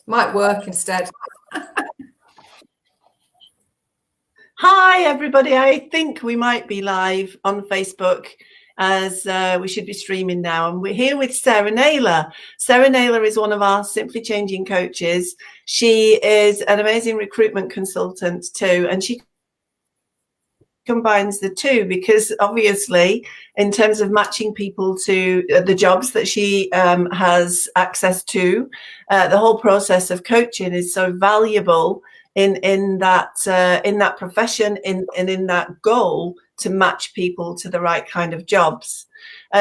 Might work instead. Hi, everybody. I think we might be live on Facebook, as we should be streaming now. And we're here with Sarah Naylor. Sarah Naylor is one of our Simply Changing coaches. She is an amazing recruitment consultant too, and she combines the two because obviously in terms of matching people to the jobs that she has access to, the whole process of coaching is so valuable in that profession, in that goal to match people to the right kind of jobs.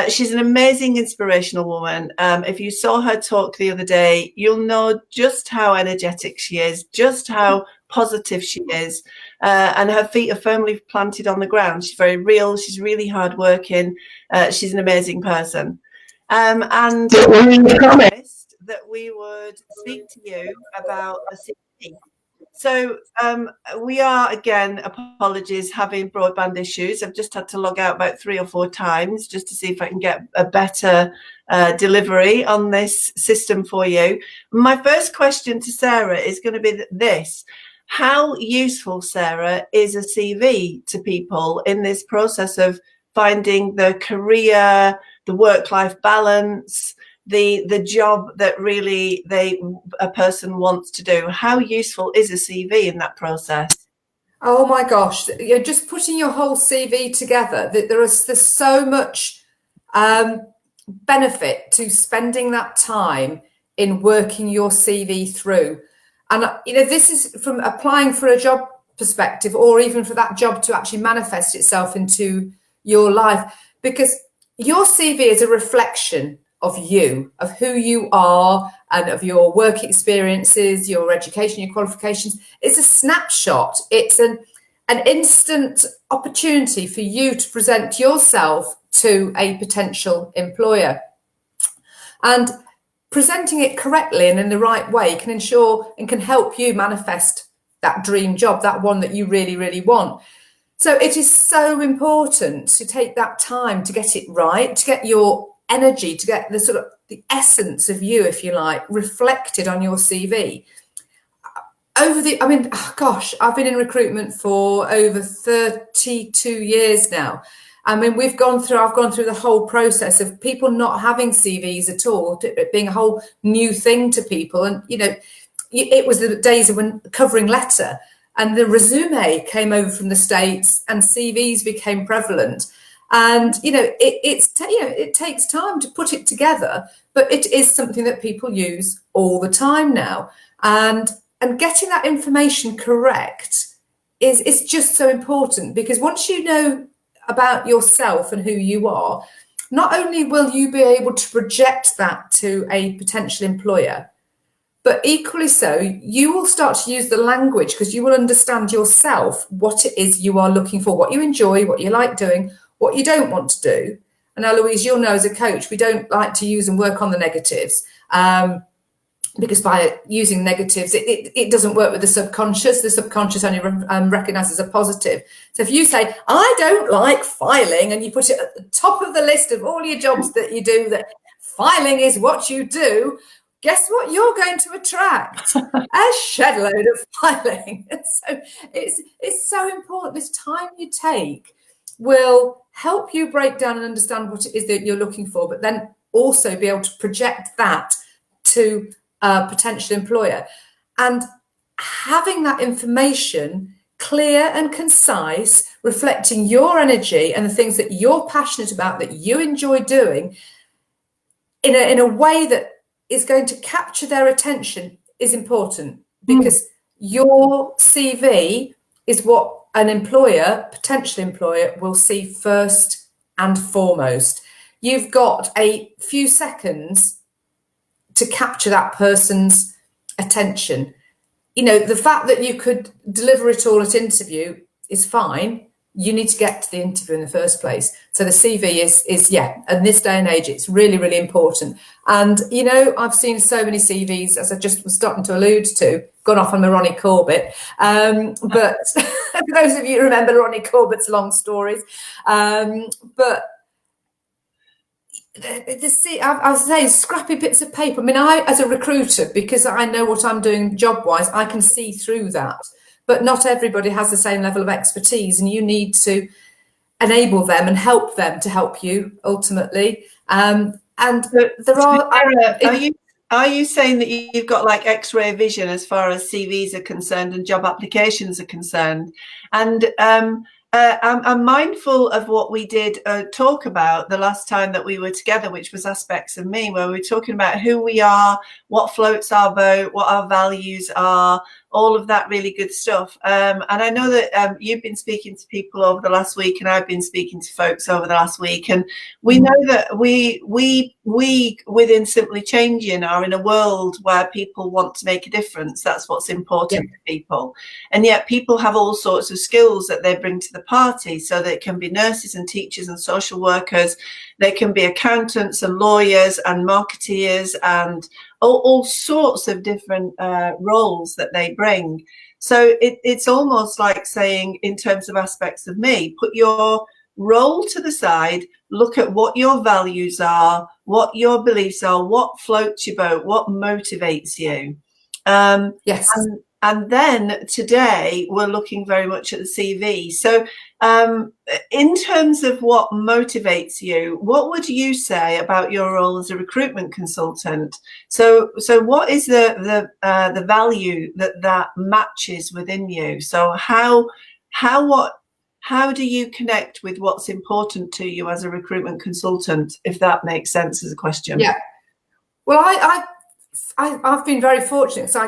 She's an amazing, inspirational woman. If you saw her talk the other day, you'll know just how energetic she is, just how positive she is, and her feet are firmly planted on the ground. She's very real. She's really hardworking. She's an amazing person. And we promised that we would speak to you about a CV. So we are, again, apologies, having broadband issues. I've just had to log out about 3 or 4 times just to see if I can get a better delivery on this system for you. My first question to Sarah is going to be this. How useful, Sarah, is a CV to people in this process of finding the career, the work-life balance, the job that really a person wants to do? How useful is a CV in that process? Oh my gosh, you're just putting your whole CV together. There's so much benefit to spending that time in working your CV through. And, this is from applying for a job perspective, or even for that job to actually manifest itself into your life, because your CV is a reflection of you, of who you are, and of your work experiences, your education, your qualifications. It's a snapshot. It's an instant opportunity for you to present yourself to a potential employer. And presenting it correctly and in the right way can ensure and can help you manifest that dream job, that one that you really, really want. So it is so important to take that time to get it right, to get your energy, to get the sort of the essence of you, if you like, reflected on your CV. I've been in recruitment for over 32 years now. I mean, I've gone through the whole process of people not having CVs at all, it being a whole new thing to people. And, it was the days of when covering letter and the resume came over from the States and CVs became prevalent. And, it takes time to put it together, but it is something that people use all the time now. And getting that information correct is just so important, because once you know about yourself and who you are, not only will you be able to project that to a potential employer, but equally so, you will start to use the language, because you will understand yourself what it is you are looking for, what you enjoy, what you like doing, what you don't want to do. And now, Louise, you'll know as a coach, we don't like to use and work on the negatives. Because by using negatives, it doesn't work with the subconscious. The subconscious only recognises a positive. So if you say, I don't like filing, and you put it at the top of the list of all your jobs that you do, that filing is what you do, guess what you're going to attract? A shed load of filing. So it's so important. This time you take will help you break down and understand what it is that you're looking for, but then also be able to project that to a potential employer. And having that information clear and concise, reflecting your energy and the things that you're passionate about, that you enjoy doing, in a way that is going to capture their attention, is important, because your CV is what an employer, potential employer, will see first and foremost. You've got a few seconds to capture that person's attention. The fact that you could deliver it all at interview is fine. You need to get to the interview in the first place. So the CV is in this day and age, it's really, really important. And, I've seen so many CVs, as I just was starting to allude to, gone off on the Ronnie Corbett. But for those of you who remember Ronnie Corbett's long stories, but I was saying scrappy bits of paper. I mean, I, as a recruiter, because I know what I'm doing job-wise, I can see through that. But not everybody has the same level of expertise, and you need to enable them and help them to help you ultimately. And there are you saying that you've got like X-ray vision as far as CVs are concerned and job applications are concerned? And I'm mindful of what we did talk about the last time that we were together, which was Aspects of Me, where we were talking about who we are, what floats our boat, what our values are, all of that really good stuff. And I know that you've been speaking to people over the last week, and I've been speaking to folks over the last week, and we know that we within Simply Changing are in a world where people want to make a difference. That's what's important to people. And yet people have all sorts of skills that they bring to the party. So they can be nurses and teachers and social workers. They can be accountants and lawyers and marketeers and all sorts of different roles that they bring. So it's almost like saying, in terms of Aspects of Me, put your role to the side, look at what your values are, what your beliefs are, what floats your boat, what motivates you. Yes. And then today we're looking very much at the CV. So in terms of what motivates you, what would you say about your role as a recruitment consultant? So what is the value that matches within you? So how do you connect with what's important to you as a recruitment consultant, if that makes sense as a question? Yeah. Well, I've been very fortunate. So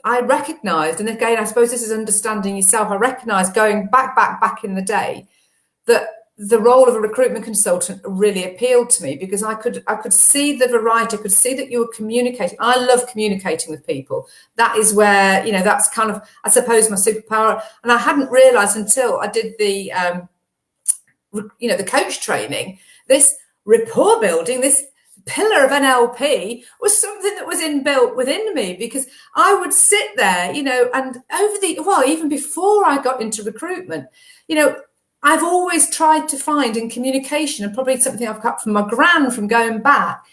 I recognised, and again, I suppose this is understanding yourself. I recognised going back in the day that the role of a recruitment consultant really appealed to me, because I could see the variety. I could see that you were communicating. I love communicating with people. That is where, that's kind of, I suppose, my superpower. And I hadn't realised until I did the, the coach training, this rapport building, this pillar of NLP was something that was inbuilt within me, because I would sit there, and even before I got into recruitment, I've always tried to find in communication, and probably something I've got from my gran from going back,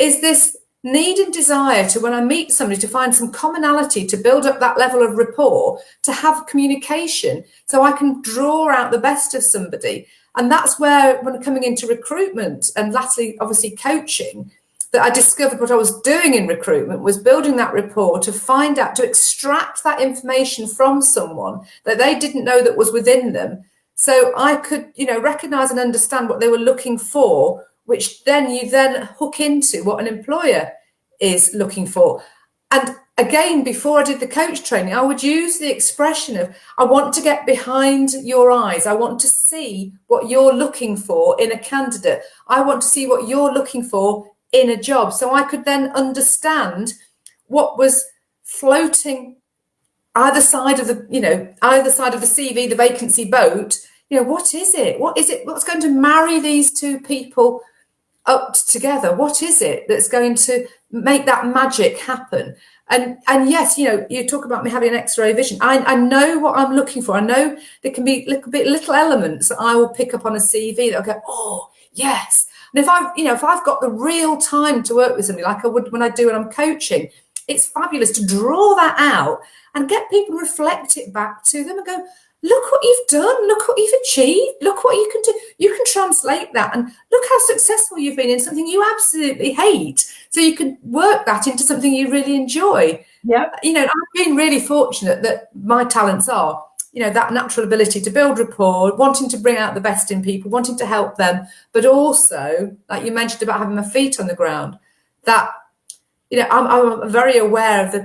is this need and desire to, when I meet somebody, to find some commonality, to build up that level of rapport, to have communication so I can draw out the best of somebody. And that's where, when coming into recruitment and lastly, obviously coaching, that I discovered what I was doing in recruitment was building that rapport to find out, to extract that information from someone that they didn't know that was within them. So I could, recognise and understand what they were looking for, which then you hook into what an employer is looking for. And again, before I did the coach training, I would use the expression of, I want to get behind your eyes. I want to see what you're looking for in a candidate. I want to see what you're looking for in a job. So I could then understand what was floating either side of the CV, the vacancy boat. What is it? What's going to marry these two people up together? What is it that's going to make that magic happen? And yes, you talk about me having an X-ray vision. I know what I'm looking for. I know there can be little elements that I will pick up on a CV that I'll go, oh yes. And if I've got the real time to work with somebody, like I would when I'm coaching, it's fabulous to draw that out and get people to reflect it back to them and go, look what you've done, look what you've achieved, look what you can do. You can translate that, and look how successful you've been in something you absolutely hate. So you can work that into something you really enjoy. Yeah. I've been really fortunate that my talents are, that natural ability to build rapport, wanting to bring out the best in people, wanting to help them, but also, like you mentioned about having my feet on the ground, that, I'm very aware of the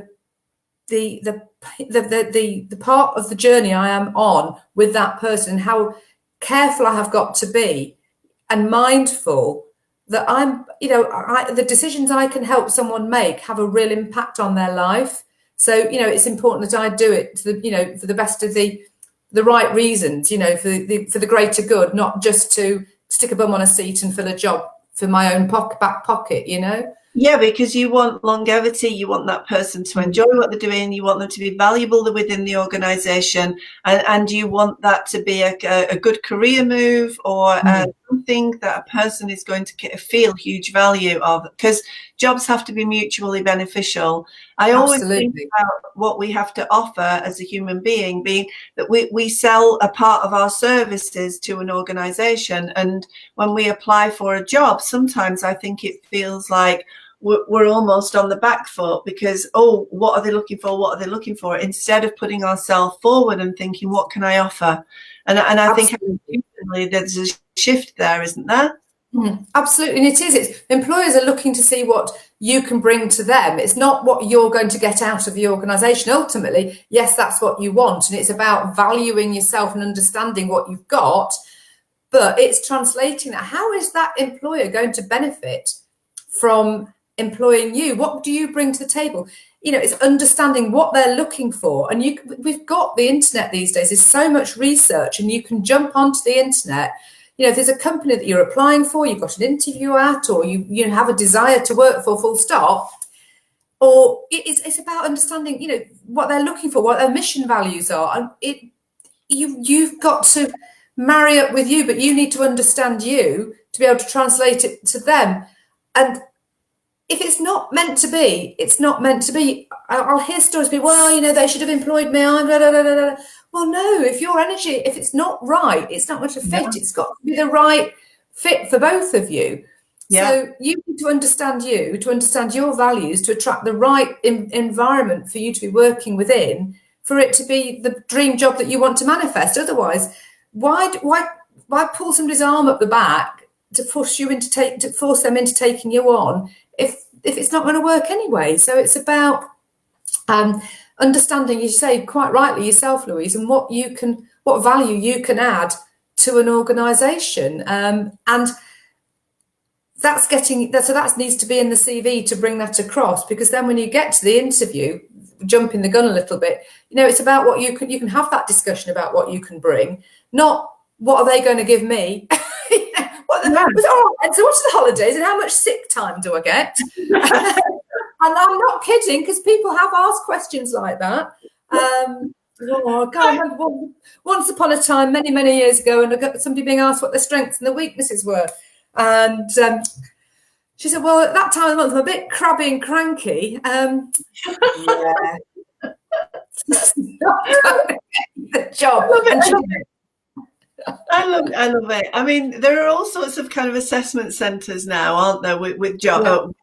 part of the journey I am on with that person, and how careful I have got to be and mindful that the decisions I can help someone make have a real impact on their life. So, it's important that I do it for the best of the right reasons, for the greater good, not just to stick a bum on a seat and fill a job for my own back pocket, Yeah, because you want longevity, you want that person to enjoy what they're doing, you want them to be valuable within the organisation, and you want that to be a good career move, or something that a person is going to feel huge value of, because jobs have to be mutually beneficial. I always think about what we have to offer as a human being, being that we sell a part of our services to an organisation, and when we apply for a job, sometimes I think it feels like we're almost on the back foot, because, oh, what are they looking for? What are they looking for? Instead of putting ourselves forward and thinking, what can I offer? And I think there's a shift there, isn't there? Absolutely, and it is. It's employers are looking to see what you can bring to them. It's not what you're going to get out of the organisation. Ultimately, yes, that's what you want, and it's about valuing yourself and understanding what you've got. But it's translating that. How is that employer going to benefit from employing you? What do you bring to the table? You know, it's understanding what they're looking for. And we've got the internet these days. There's so much research, and you can jump onto the internet. You know, if there's a company that you're applying for, you've got an interview at, or you have a desire to work for, full stop, or it's about understanding, you know, what they're looking for, what their mission values are. And you've got to marry up with you, but you need to understand you to be able to translate it to them. And if it's not meant to be, it's not meant to be. I'll hear stories be, well, you know, they should have employed me. Blah, blah, blah, blah. Well, no, if your energy, if it's not right, it's not going to fit. It's got to be the right fit for both of you. So you need to understand you, to understand your values, to attract the right environment for you to be working within, for it to be the dream job that you want to manifest. Otherwise, why pull somebody's arm up the back to force them into taking you on if it's not going to work anyway? So it's about understanding, you say quite rightly yourself, Louise, and what value you can add to an organisation, and that needs to be in the CV to bring that across, because then when you get to the interview, jumping the gun a little bit, you know, it's about what you can have that discussion about what you can bring, not what are they going to give me. And so what's the holidays and how much sick time do I get? And I'm not kidding, because people have asked questions like that. I can't remember, once upon a time, many, many years ago, and I got somebody being asked what their strengths and their weaknesses were. And she said, well, at that time of the month, I'm a bit crabby and cranky. Yeah. The job. I love it. I mean, there are all sorts of kind of assessment centres now, aren't there, with job,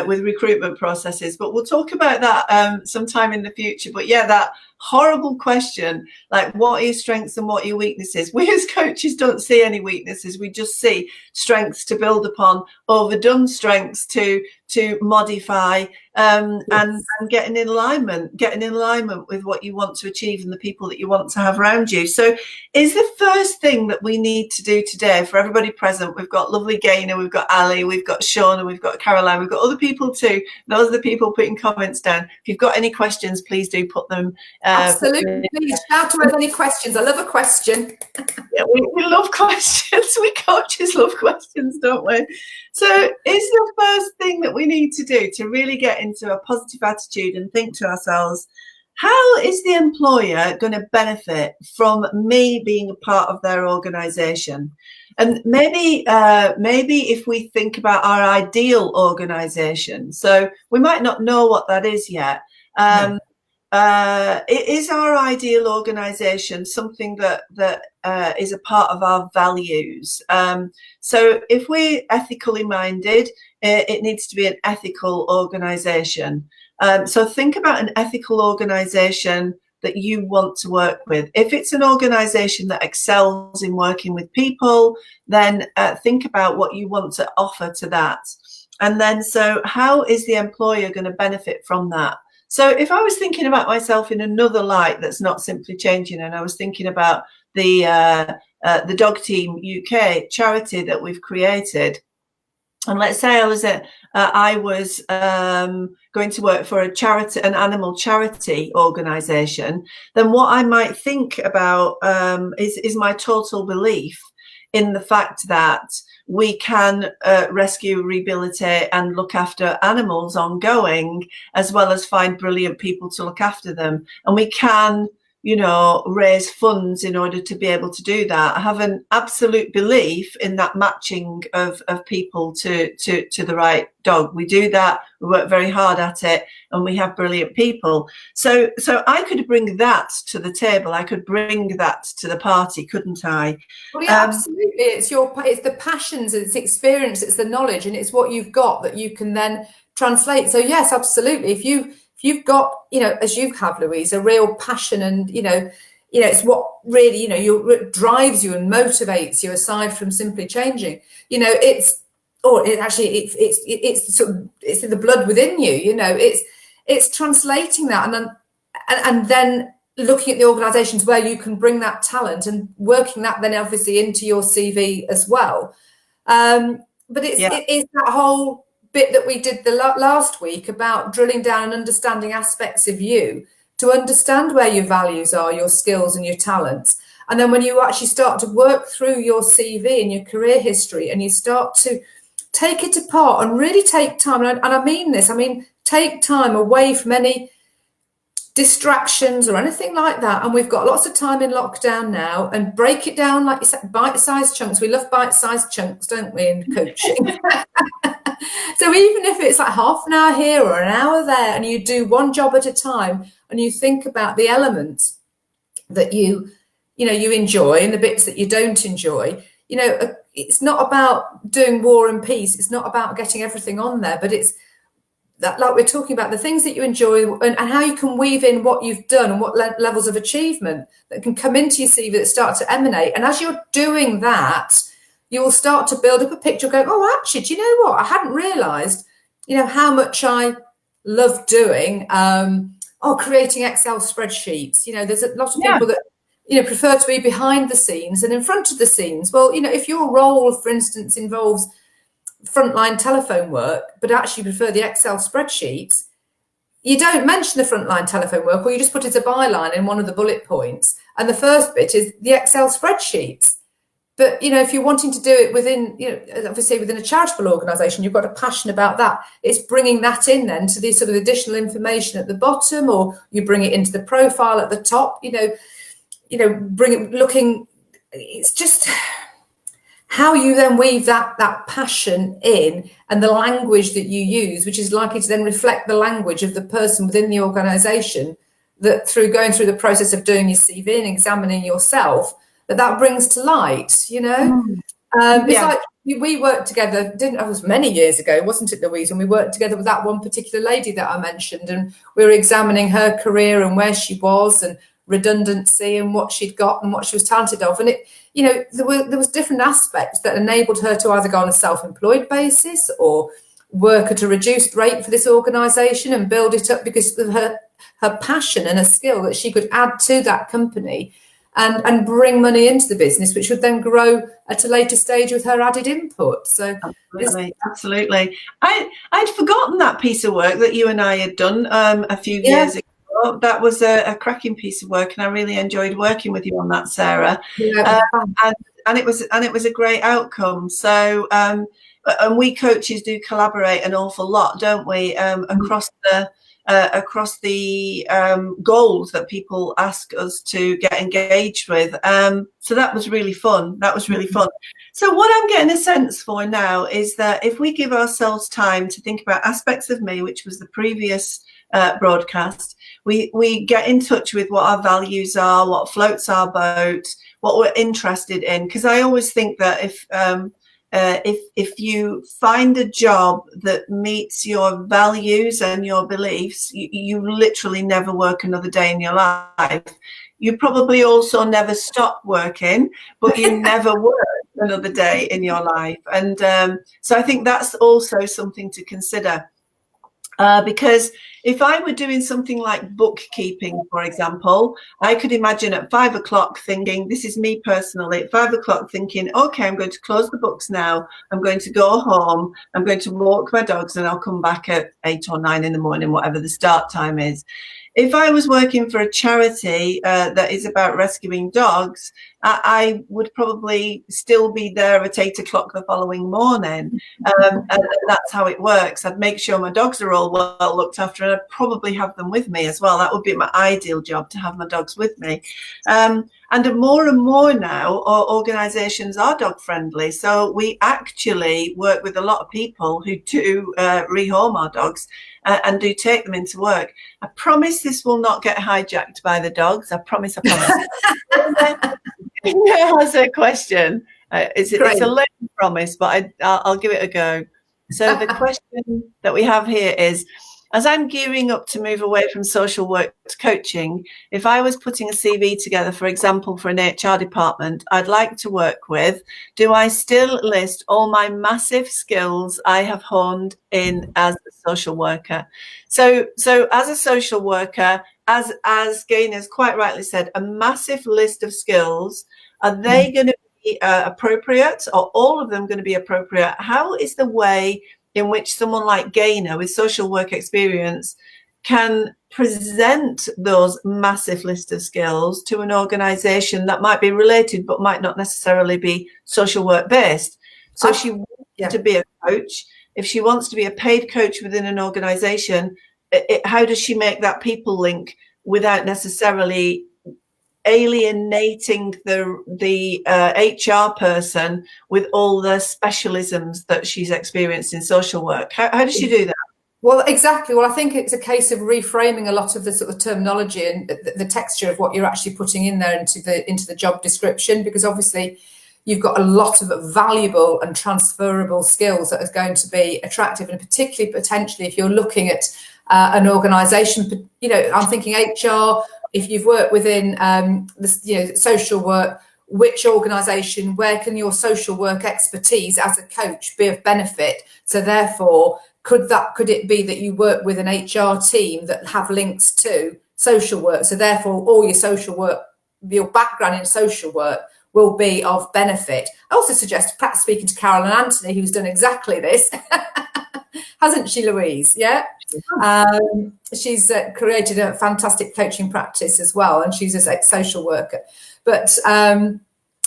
with recruitment processes. But we'll talk about that sometime in the future. But yeah, that horrible question, like, what are your strengths and what are your weaknesses? We as coaches don't see any weaknesses. We just see strengths to build upon, overdone strengths to modify, and getting in alignment with what you want to achieve and the people that you want to have around you. So is the first thing that we need to do today, for everybody present, we've got lovely Gaynor, we've got Ali, we've got Shauna, we've got Caroline, we've got other people too. Those are the people putting comments down. If you've got any questions, please do put them. Absolutely. Please shout to us any questions. I love a question. Yeah, we love questions. We coaches love questions, don't we? So is the first thing that we need to do to really get into a positive attitude and think to ourselves, how is the employer going to benefit from me being a part of their organisation? And maybe if we think about our ideal organisation, so we might not know what that is yet. Is our ideal organisation something that is a part of our values? So if we're ethically minded, it needs to be an ethical organisation. So think about an ethical organisation that you want to work with. If it's an organisation that excels in working with people, then think about what you want to offer to that. And then, so how is the employer going to benefit from that? So if I was thinking about myself in another light that's not simply changing, and I was thinking about the Dog Team UK charity that we've created, and let's say I was going to work for a charity, an animal charity organisation, then what I might think about is my total belief in the fact that we can rescue, rehabilitate and look after animals ongoing, as well as find brilliant people to look after them. And we can, you know, raise funds in order to be able to do that. I have an absolute belief in that matching of people to the right dog. We do that, we work very hard at it, and we have brilliant people. So I could bring that to the table. I could bring that to the party, couldn't I? Well, yeah, absolutely. It's the passions, it's the experience, it's the knowledge, and it's what you've got that you can then translate. So yes, absolutely. If you've got, you know, as you have, Louise, a real passion, and you know, it's what really, you know, it drives you and motivates you, aside from simply changing. You know, it's in the blood within you. You know, it's translating that, and then looking at the organisations where you can bring that talent and working that then obviously into your CV as well. But it is that whole bit that we did the last week about drilling down and understanding aspects of you to understand where your values are, your skills and your talents. And then when you actually start to work through your CV and your career history, and you start to take it apart and really take time, and I mean this, I mean take time away from any distractions or anything like that. And we've got lots of time in lockdown now, and break it down, like you said, bite-sized chunks. We love bite-sized chunks, don't we, in coaching? So even if it's like half an hour here or an hour there, and you do one job at a time, and you think about the elements that you enjoy and the bits that you don't enjoy, you know, it's not about doing War and Peace. It's not about getting everything on there, but it's that, like we're talking about, the things that you enjoy, and how you can weave in what you've done and what levels of achievement that can come into your CV that start to emanate. And as you're doing that, you will start to build up a picture going, oh, actually, do you know what? I hadn't realised, you know, how much I love doing, creating Excel spreadsheets. You know, there's a lot of people that, you know, prefer to be behind the scenes and in front of the scenes. Well, you know, if your role, for instance, involves frontline telephone work, but actually prefer the Excel spreadsheets, you don't mention the frontline telephone work, or you just put it as a byline in one of the bullet points. And the first bit is the Excel spreadsheets. But, you know, if you're wanting to do it within, you know, obviously within a charitable organisation, you've got a passion about that. It's bringing that in then to the sort of additional information at the bottom, or you bring it into the profile at the top, it's just how you then weave that passion in, and the language that you use, which is likely to then reflect the language of the person within the organisation, that through going through the process of doing your CV and examining yourself, that brings to light, you know. It's like we worked together, it was many years ago, wasn't it, Louise, when we worked together with that one particular lady that I mentioned, and we were examining her career and where she was, and redundancy, and what she'd got and what she was talented of. And it, you know, there was different aspects that enabled her to either go on a self-employed basis or work at a reduced rate for this organisation and build it up because of her passion and a skill that she could add to that company and bring money into the business, which would then grow at a later stage with her added input. So absolutely. I'd forgotten that piece of work that you and I had done a few years ago. That was a cracking piece of work, and I really enjoyed working with you on that, Sarah. And it was a great outcome. So and we coaches do collaborate an awful lot, don't we? Across the goals that people ask us to get engaged with. So that was really fun. So what I'm getting a sense for now is that if we give ourselves time to think about aspects of me, which was the previous broadcast, we get in touch with what our values are, what floats our boat, what we're interested in. Because I always think that if you find a job that meets your values and your beliefs, you literally never work another day in your life. You probably also never stop working, but you never work another day in your life. And so I think that's also something to consider, because If I were doing something like bookkeeping, for example, I could imagine at 5 o'clock thinking, this is me personally, at 5 o'clock thinking, okay, I'm going to close the books now. I'm going to go home. I'm going to walk my dogs and I'll come back at 8 or 9 in the morning, whatever the start time is. If I was working for a charity that is about rescuing dogs, I would probably still be there at 8 o'clock the following morning. And that's how it works. I'd make sure my dogs are all well looked after, and I'd probably have them with me as well. That would be my ideal job, to have my dogs with me. And more now, our organisations are dog friendly. So we actually work with a lot of people who do rehome our dogs and do take them into work. I promise this will not get hijacked by the dogs. I promise. Has a question. It's a late promise, but I'll give it a go. So the question that we have here is, as I'm gearing up to move away from social work to coaching, if I was putting a CV together, for example, for an HR department I'd like to work with, do I still list all my massive skills I have honed in as a social worker? So as a social worker, as Gayna's quite rightly said, a massive list of skills. Are they going to be appropriate? Are all of them going to be appropriate? How is the way in which someone like Gayna with social work experience can present those massive list of skills to an organisation that might be related but might not necessarily be social work based? So she wants to be a coach. If she wants to be a paid coach within an organisation, how does she make that people link without necessarily alienating the HR person with all the specialisms that she's experienced in social work? How does she do that? Well, exactly. Well, I think it's a case of reframing a lot of the sort of terminology and the texture of what you're actually putting in there into the job description, because obviously you've got a lot of valuable and transferable skills that are going to be attractive, and particularly potentially if you're looking at an organisation. I'm thinking HR. If you've worked within social work, which organisation, where can your social work expertise as a coach be of benefit? So therefore, could it be that you work with an HR team that have links to social work? So therefore, all your social work, your background in social work will be of benefit. I also suggest perhaps speaking to Carol and Anthony, who's done exactly this. Hasn't she, Louise? Yeah. She's created a fantastic coaching practice as well, and she's a social worker. But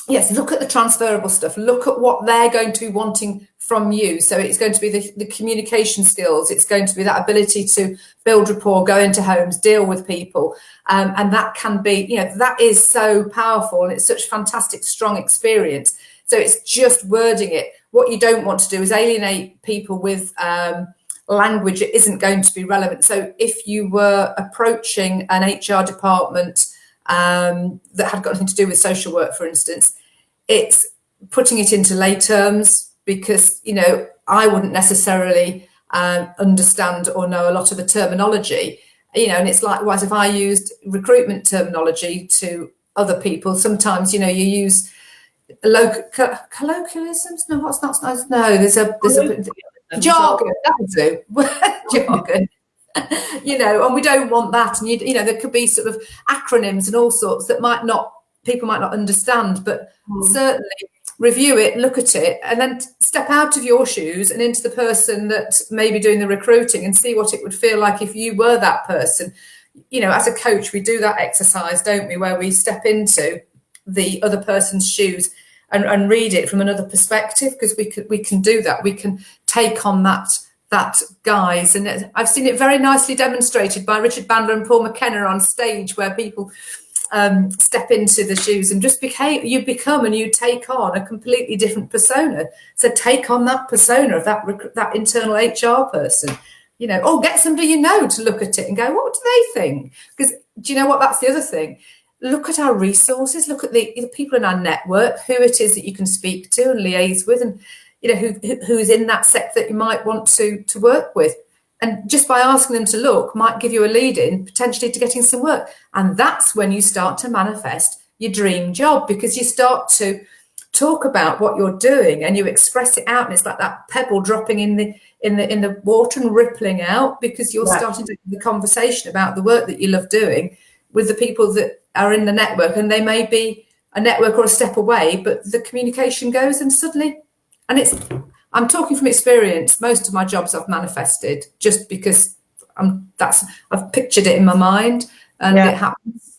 yes, look at the transferable stuff. Look at what they're going to be wanting from you. So it's going to be the communication skills. It's going to be that ability to build rapport, go into homes, deal with people. And that can be, that is so powerful, and it's such fantastic, strong experience. So it's just wording it. What you don't want to do is alienate people with language that isn't going to be relevant. So if you were approaching an HR department that had got nothing to do with social work, for instance, it's putting it into lay terms, because I wouldn't necessarily understand or know a lot of the terminology, and it's likewise if I used recruitment terminology to other people. Sometimes you use colloquialisms. No, what's not nice? No, there's a jargon. That'll do. Jargon. And we don't want that. And there could be sort of acronyms and all sorts that people might not understand, but certainly review it, look at it, and then step out of your shoes and into the person that may be doing the recruiting and see what it would feel like if you were that person. As a coach, we do that exercise, don't we, where we step into the other person's shoes and read it from another perspective, because we can do that. We can take on that guise, and I've seen it very nicely demonstrated by Richard Bandler and Paul McKenna on stage, where people step into the shoes and just you become and you take on a completely different persona. So take on that persona of that internal HR person, or get somebody to look at it and go, what do they think? Because do you know what? That's the other thing. Look at our resources, look at the people in our network, who it is that you can speak to and liaise with, and who's in that sector that you might want to work with. And just by asking them to look might give you a lead in potentially to getting some work. And that's when you start to manifest your dream job, because you start to talk about what you're doing and you express it out, and it's like that pebble dropping in in the water and rippling out, because you're starting to have the conversation about the work that you love doing with the people that are in the network, and they may be a network or a step away, but the communication goes, and suddenly, and I'm talking from experience, most of my jobs I've manifested just because I've pictured it in my mind, and it happens.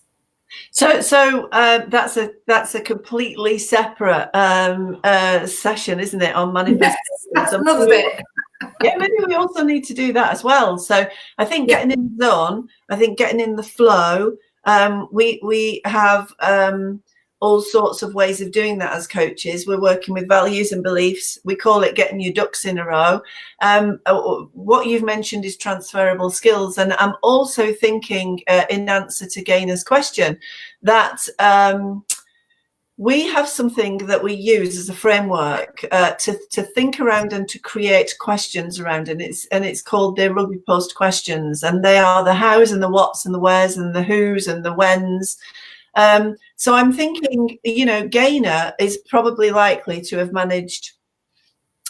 So that's a completely separate session, isn't it, on manifestation? Yes, that's another bit. Yeah, maybe we also need to do that as well. So I think getting in the zone, I think getting in the flow, we have all sorts of ways of doing that as coaches. We're working with values and beliefs. We call it getting your ducks in a row. What you've mentioned is transferable skills. And I'm also thinking in answer to Gainer's question that we have something that we use as a framework to think around and to create questions around, and it's called the rugby post questions, and they are the hows and the whats and the wheres and the whos and the whens. So I'm thinking, Gainer is probably likely to have managed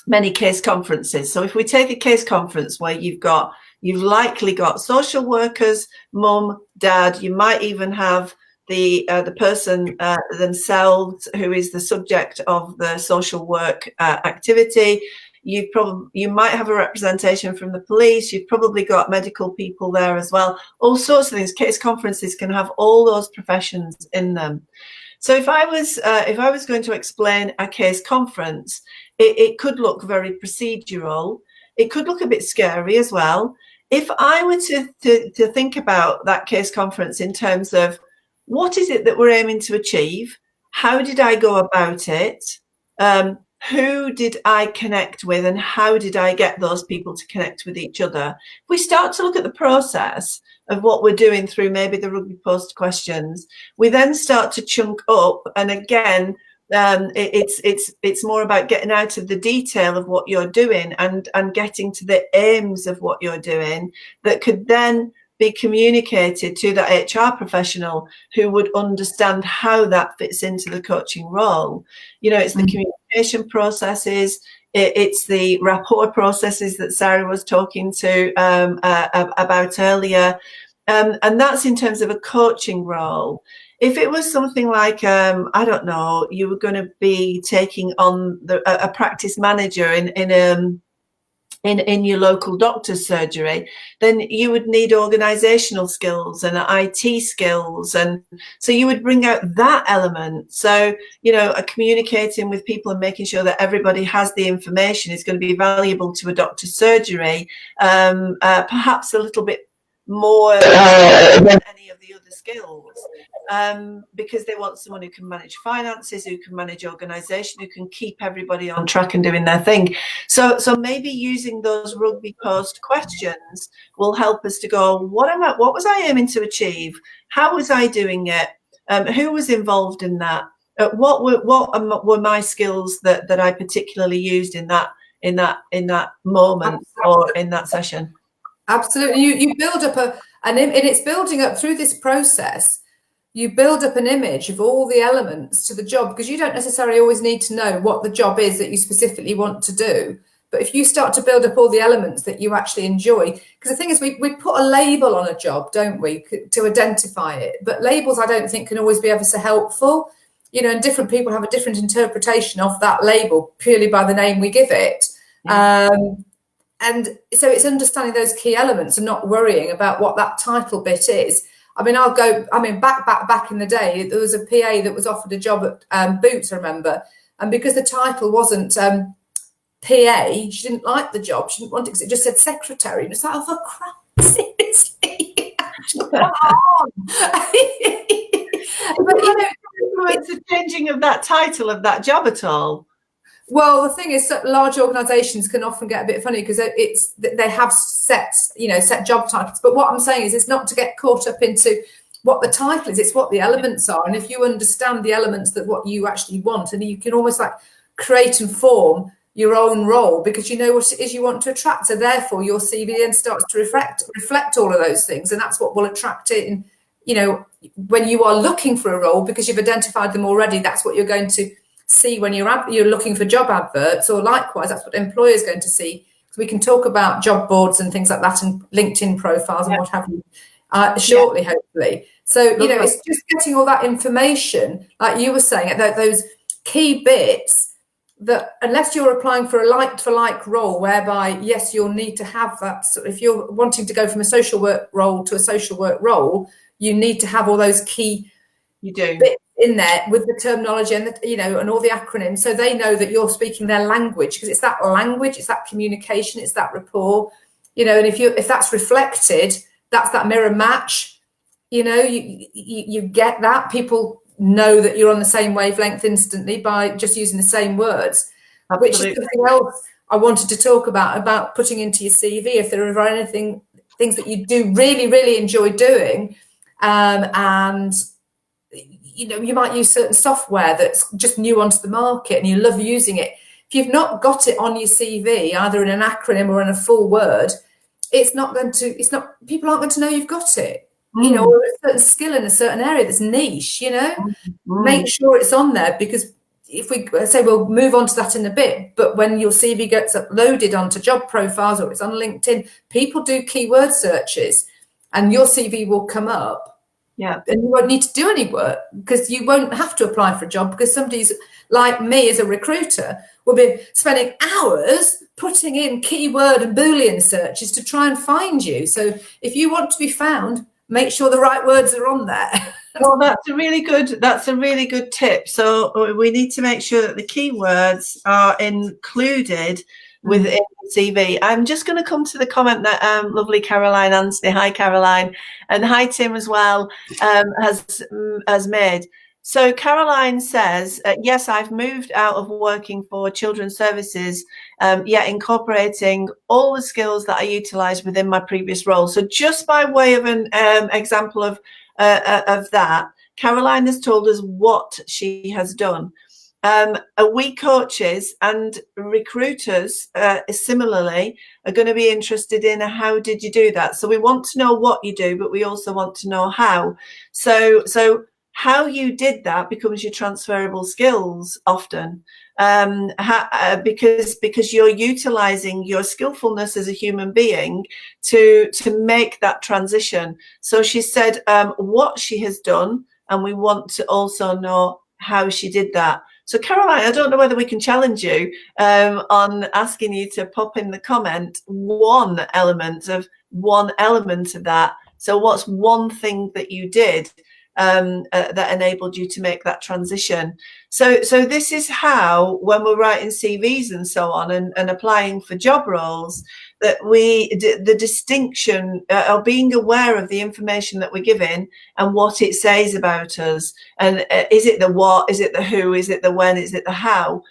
many case conferences. So if we take a case conference where you've likely got social workers, mum, dad, you might even have the person themselves who is the subject of the social work activity. You might have a representation from the police. You've probably got medical people there as well. All sorts of things. Case conferences can have all those professions in them. So if I was going to explain a case conference, it could look very procedural. It could look a bit scary as well. If I were to think about that case conference in terms of what is it that we're aiming to achieve? How did I go about it? Who did I connect with, and how did I get those people to connect with each other? If we start to look at the process of what we're doing through maybe the rugby post questions, we then start to chunk up, and again, it's more about getting out of the detail of what you're doing and getting to the aims of what you're doing that could then be communicated to that HR professional who would understand how that fits into the coaching role. It's the communication processes, it's the rapport processes that Sarah was talking to about earlier, and that's in terms of a coaching role. If it was something like, I don't know, you were going to be taking on a practice manager in your local doctor's surgery, then you would need organizational skills and IT skills. And so you would bring out that element. So, communicating with people and making sure that everybody has the information is going to be valuable to a doctor's surgery, perhaps a little bit more than any of the other skills, because they want someone who can manage finances, who can manage organization, who can keep everybody on track and doing their thing. So maybe using those rugby post questions will help us to go, what was I aiming to achieve? How was I doing it? Who was involved in that? What were my skills that I particularly used in that moment or in that session? Absolutely. You build up and it's building up through this process. You build up an image of all the elements to the job, because you don't necessarily always need to know what the job is that you specifically want to do. But if you start to build up all the elements that you actually enjoy, because the thing is, we put a label on a job, don't we, to identify it. But labels, I don't think, can always be ever so helpful. And different people have a different interpretation of that label purely by the name we give it. And so it's understanding those key elements and not worrying about what that title bit is. Back in the day, there was a PA that was offered a job at Boots, I remember. And because the title wasn't PA, she didn't like the job. She didn't want it because it just said secretary. And it's like, oh, for crap, seriously? Come on. But, it's the changing of that title of that job at all? Well, the thing is, large organisations can often get a bit funny because they have set job titles. But what I'm saying is, it's not to get caught up into what the title is; it's what the elements are. And if you understand the elements that what you actually want, and you can almost like create and form your own role because you know what it is you want to attract. So therefore, your CV then starts to reflect all of those things, and that's what will attract it. And when you are looking for a role, because you've identified them already, that's what you're going to see when you're looking for job adverts, or likewise, that's what employers going to see. So we can talk about job boards and things like that and LinkedIn profiles and what have you shortly, hopefully. So, you know, it's just getting all that information, like you were saying, those key bits that unless you're applying for a like-for-like role, whereby, yes, you'll need to have that. So if you're wanting to go from a social work role to a social work role, you need to have all those key bits in there with the terminology and and all the acronyms, so they know that you're speaking their language, because it's that language, it's that communication, it's that rapport, and if that's reflected, that's that mirror match. You get that people know that you're on the same wavelength instantly by just using the same words. Absolutely. Which is something else I wanted to talk about putting into your CV. If there are things that you do really, really enjoy doing, and you might use certain software that's just new onto the market and you love using it. If you've not got it on your CV, either in an acronym or in a full word, people aren't going to know you've got it. Or a certain skill in a certain area that's niche, make sure it's on there, because if we say we'll move on to that in a bit, but when your CV gets uploaded onto job profiles or it's on LinkedIn, people do keyword searches and your CV will come up. Yeah, and you won't need to do any work, because you won't have to apply for a job, because somebody's like me as a recruiter will be spending hours putting in keyword and Boolean searches to try and find you. So if you want to be found, make sure the right words are on there. Well, that's a really good tip. So we need to make sure that the keywords are included within the CV. I'm just going to come to the comment that lovely Caroline Anstey, hi Caroline, and hi Tim as well, has made. So Caroline says, yes, I've moved out of working for children's services, yet incorporating all the skills that I utilised within my previous role. So just by way of an example of that, Caroline has told us what she has done. We coaches and recruiters similarly are going to be interested in how did you do that. So we want to know what you do, but we also want to know how. So how you did that becomes your transferable skills often, because you're utilizing your skillfulness as a human being to make that transition. So she said what she has done, and we want to also know how she did that. So Caroline, I don't know whether we can challenge you on asking you to pop in the comment one element of that. So what's one thing that you did that enabled you to make that transition? So this is how, when we're writing CVs and so on and applying for job roles, that the distinction of being aware of the information that we're given and what it says about us, and is it the what, is it the who, is it the when, is it the how,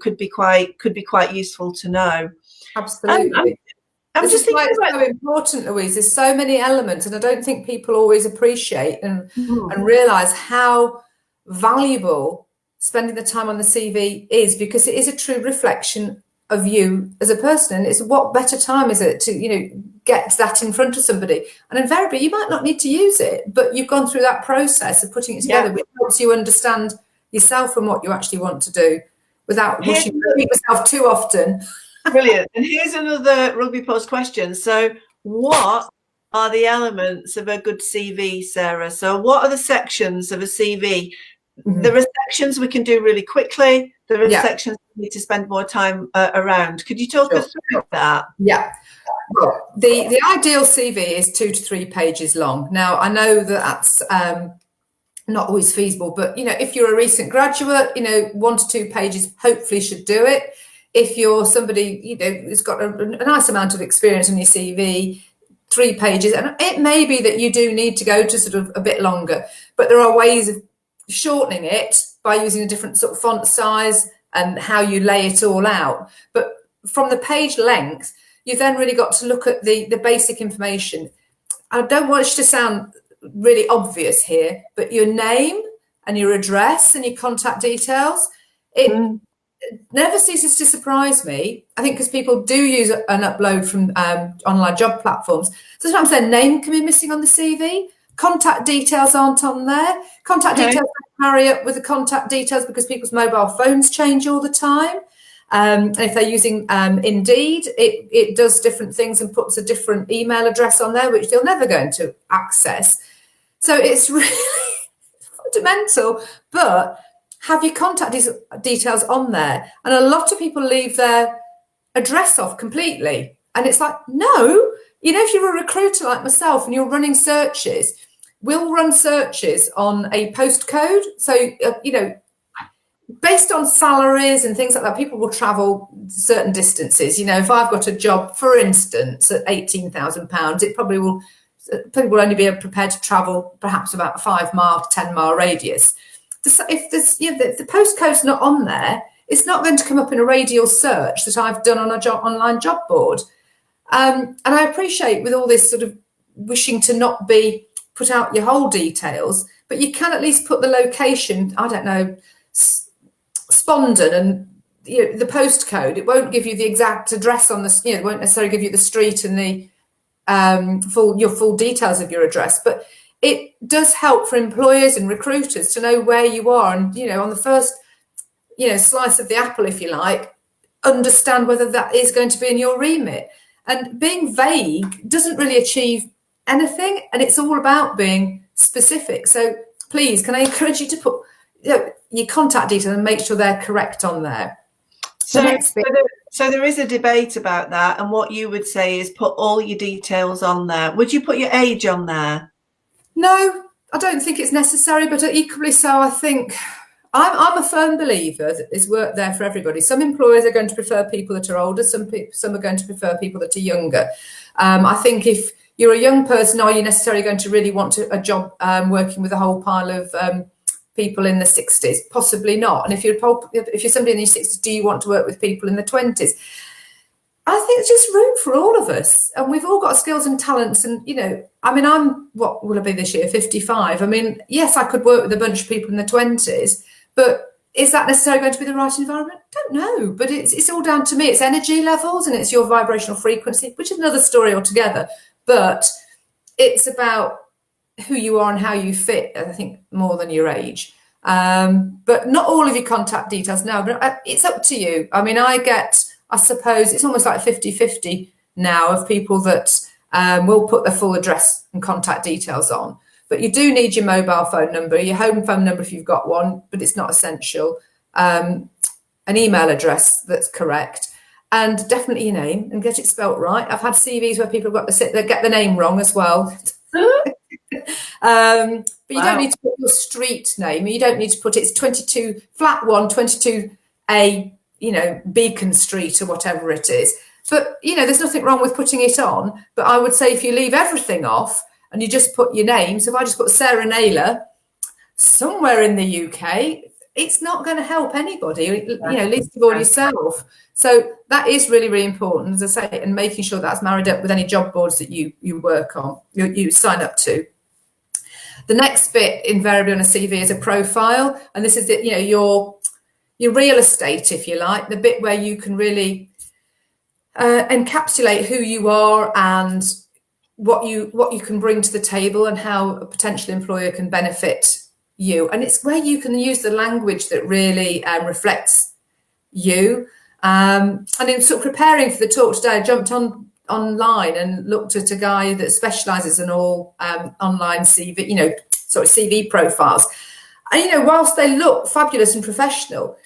could be quite useful to know. Absolutely. This is why it's so important, Louise. There's so many elements, and I don't think people always appreciate and realise how valuable spending the time on the CV is, because it is a true reflection of you as a person. And it's what better time is it to get that in front of somebody, and invariably you might not need to use it, but you've gone through that process of putting it together, which helps you understand yourself and what you actually want to do without wishing yourself too often. Brilliant. And here's another Rugby Post question. So what are the elements of a good CV, Sarah? So what are the sections of a CV? There are sections we can do really quickly. There are sections we need to spend more time around. Could you talk us through that? Yeah. Well, the ideal CV is 2 to 3 pages long. Now, I know that's not always feasible, but if you're a recent graduate, 1 to 2 pages hopefully should do it. If you're somebody who's got a nice amount of experience on your CV, 3 pages, and it may be that you do need to go to sort of a bit longer, but there are ways of shortening it by using a different sort of font size and how you lay it all out. But from the page length, you've then really got to look at the basic information. I don't want it to sound really obvious here, but your name and your address and your contact details, it never ceases to surprise me. I think because people do use an upload from online job platforms. Sometimes their name can be missing on the CV. Contact details aren't on there. Contact details marry up with the contact details because people's mobile phones change all the time. And if they're using Indeed, it does different things and puts a different email address on there, which they're never going to access. So it's really fundamental, but have your contact details on there. And a lot of people leave their address off completely. And it's like, no, if you're a recruiter like myself and you're running searches, we'll run searches on a postcode. So, based on salaries and things like that, people will travel certain distances. If I've got a job, for instance, at £18,000, it probably will, people will only be prepared to travel perhaps about a 5-mile, 10-mile radius. If the postcode's not on there, it's not going to come up in a radial search that I've done on a online job board. And I appreciate with all this sort of wishing to not put out your whole details, but you can at least put the location, I don't know, Spondon and the postcode. It won't give you the exact address on the, it won't necessarily give you the street and the your full details of your address, but it does help for employers and recruiters to know where you are, and on the first slice of the apple, if you like, understand whether that is going to be in your remit. And being vague doesn't really achieve anything, and it's all about being specific. So please, can I encourage you to put your contact details and make sure they're correct on there. So there is a debate about that, and what you would say is put all your details on there. Would you put your age on there? No, I don't think it's necessary, but equally so, I think I'm a firm believer that there's work there for everybody. Some employers are going to prefer people that are older. Some are going to prefer people that are younger. I think if you're a young person, are you necessarily going to really want a job working with a whole pile of people in the 60s? Possibly not. And if you're somebody in your 60s, do you want to work with people in the 20s? I think there's just room for all of us, and we've all got skills and talents. And I'm, what will I be this year, 55? Yes, I could work with a bunch of people in the 20s, but is that necessarily going to be the right environment? I don't know, but it's all down to me. It's energy levels and it's your vibrational frequency, which is another story altogether. But it's about who you are and how you fit, I think, more than your age. But not all of your contact details now, but it's up to you. I suppose it's almost like 50-50 now of people that will put their full address and contact details on. But you do need your mobile phone number, your home phone number if you've got one, but it's not essential. An email address that's correct, and definitely your name, and get it spelt right. I've had CVs where people have got to get the name wrong as well. But you don't need to put your street name. You don't need to put it's 22 flat 1 22A, Beacon Street or whatever it is. But there's nothing wrong with putting it on. But I would say if you leave everything off and you just put your name, so if I just put Sarah Naylor somewhere in the UK, it's not going to help anybody, least of all yourself. So that is really, really important, as I say, and making sure that's married up with any job boards that you work on, you sign up to. The next bit invariably on a CV is a profile, and this is your real estate, if you like, the bit where you can really encapsulate who you are and what you can bring to the table and how a potential employer can benefit you. And it's where you can use the language that really reflects you. And in sort of preparing for the talk today, I jumped online and looked at a guy that specialises in all online CV, CV profiles. And whilst they look fabulous and professional,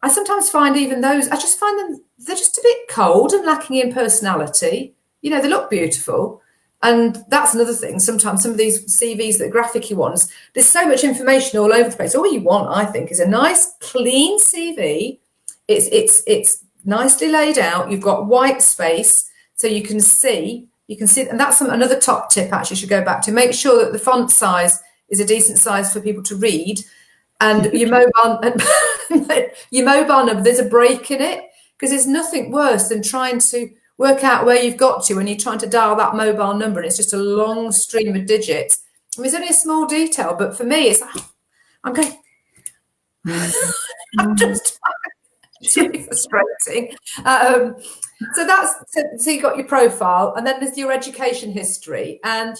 I sometimes find even those, I just find them, they're just a bit cold and lacking in personality. They look beautiful. And that's another thing. Sometimes some of these CVs, the graphic-y ones, there's so much information all over the place. All you want, I think, is a nice, clean CV. It's nicely laid out. You've got white space, so you can see. And that's another top tip, actually, you should go back to. Make sure that the font size is a decent size for people to read. And your mobile number, there's a break in it, because there's nothing worse than trying to work out where you've got to when you're trying to dial that mobile number and it's just a long stream of digits. It's only a small detail, but for me, it's like, I'm going, it's really frustrating. So you've got your profile, and then there's your education history. And,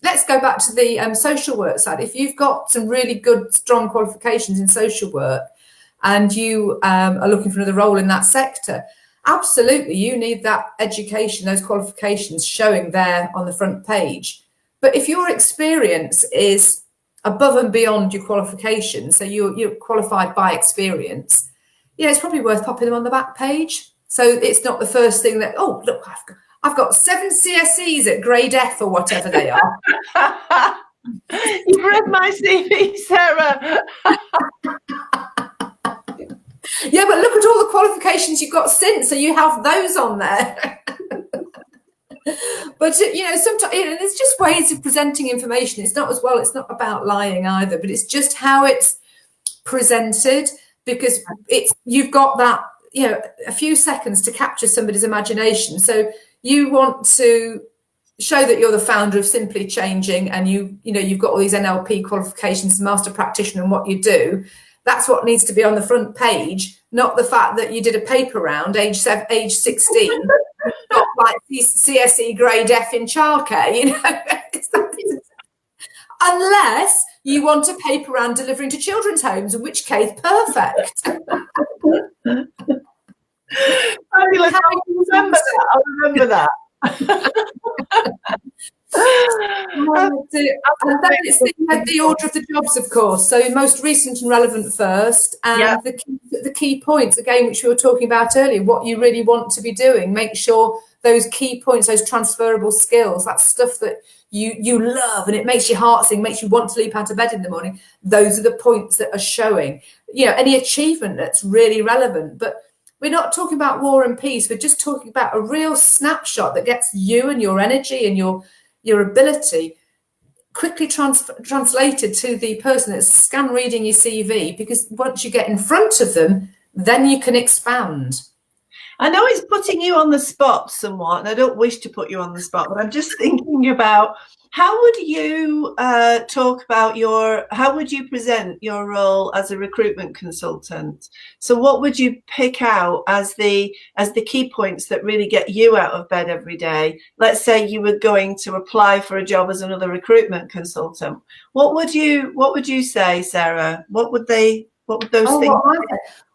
let's go back to the social work side. If you've got some really good, strong qualifications in social work, and you are looking for another role in that sector, absolutely, you need that education, those qualifications showing there on the front page. But if your experience is above and beyond your qualifications, so you're qualified by experience, it's probably worth popping them on the back page. So it's not the first thing that, oh, look, I've got 7 CSEs at grade F or whatever they are. You've read my CV, Sarah. Yeah, but look at all the qualifications you've got since, so you have those on there. But sometimes there's just ways of presenting information. It's not about lying either, but it's just how it's presented, because you've got that a few seconds to capture somebody's imagination. So you want to show that you're the founder of Simply Changing, and you've got all these NLP qualifications, master practitioner, and what you do. That's what needs to be on the front page, not the fact that you did a paper round age 16, got like CSE grade F in childcare, unless you want a paper round delivering to children's homes, in which case, perfect. Fabulous. I'll remember that. And then it's the order of the jobs, of course. So most recent and relevant first, and the key points, again, which we were talking about earlier, what you really want to be doing. Make sure those key points, those transferable skills, that stuff that you love and it makes your heart sing, makes you want to leap out of bed in the morning. Those are the points that are showing, any achievement that's really relevant. But we're not talking about war and peace. We're just talking about a real snapshot that gets you and your energy and your ability quickly translated to the person that's scan reading your CV, because once you get in front of them, then you can expand. I know it's putting you on the spot somewhat, and I don't wish to put you on the spot, but I'm just thinking about how would you how would you present your role as a recruitment consultant? So what would you pick out as the key points that really get you out of bed every day? Let's say you were going to apply for a job as another recruitment consultant. What would you say, Sarah? What would those things be?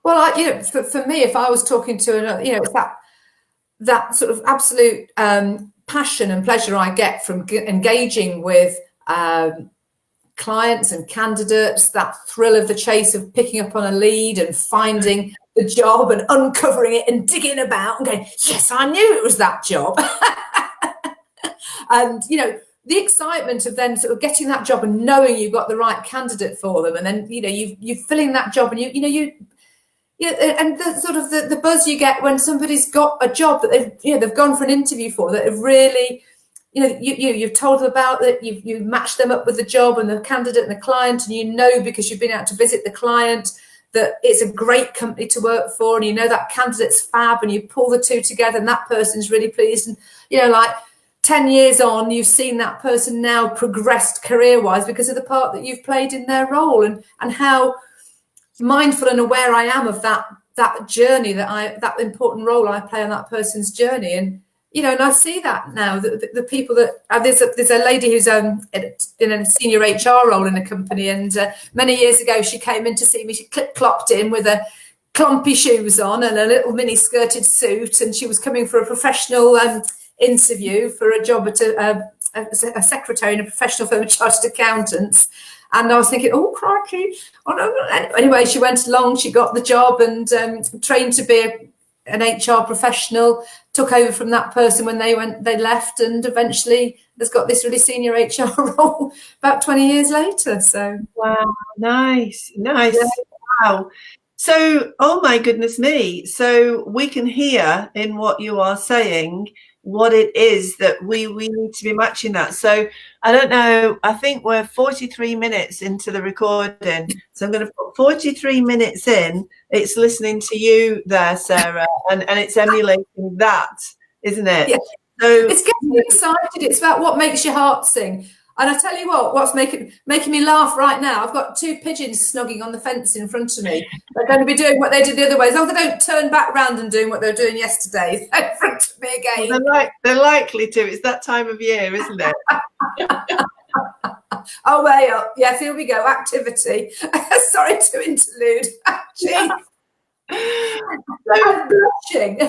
Well, for me, if I was talking to another, it's that sort of absolute passion and pleasure I get from engaging with clients and candidates, that thrill of the chase of picking up on a lead and finding the job and uncovering it and digging about and going, yes, I knew it was that job. And, the excitement of then sort of getting that job and knowing you've got the right candidate for them. And then, you're filling that job, and and the sort of the buzz you get when somebody's got a job that they've gone for an interview for, that have really, you've told them about that, you've matched them up with the job and the candidate and the client, and because you've been out to visit the client that it's a great company to work for, and that candidate's fab, and you pull the two together and that person's really pleased, and like 10 years on, you've seen that person now progressed career-wise because of the part that you've played in their role, and how mindful and aware I am of that journey, that important role I play on that person's journey. And and I see that now, the people that there's a lady who's in a senior HR role in a company, and many years ago she came in to see me. She clip-clopped in with a clumpy shoes on and a little mini skirted suit, and she was coming for a professional interview for a job at a secretary in a professional firm of chartered accountants. And I was thinking, oh, crikey. Oh, no. Anyway, she went along, she got the job, and trained to be an HR professional, took over from that person when they left, and eventually has got this really senior HR role about 20 years later. So wow, nice. Yeah. Wow. So, oh my goodness me. So we can hear in what you are saying what it is that we need to be matching that. So I don't know, I think we're 43 minutes into the recording, so I'm going to put 43 minutes in. It's listening to you there, Sarah, and it's emulating that, isn't it? Yeah. So it's getting you excited. It's about what makes your heart sing. And I tell you what's making me laugh right now. I've got 2 pigeons snogging on the fence in front of me. They're going to be doing what they did the other way. As long as they don't turn back round and doing what they were doing yesterday, they're in front of me again. Well, they're likely to. It's that time of year, isn't it? Oh, way up. Yes, here we go. Activity. Sorry to interlude. Jeez. I'm blushing.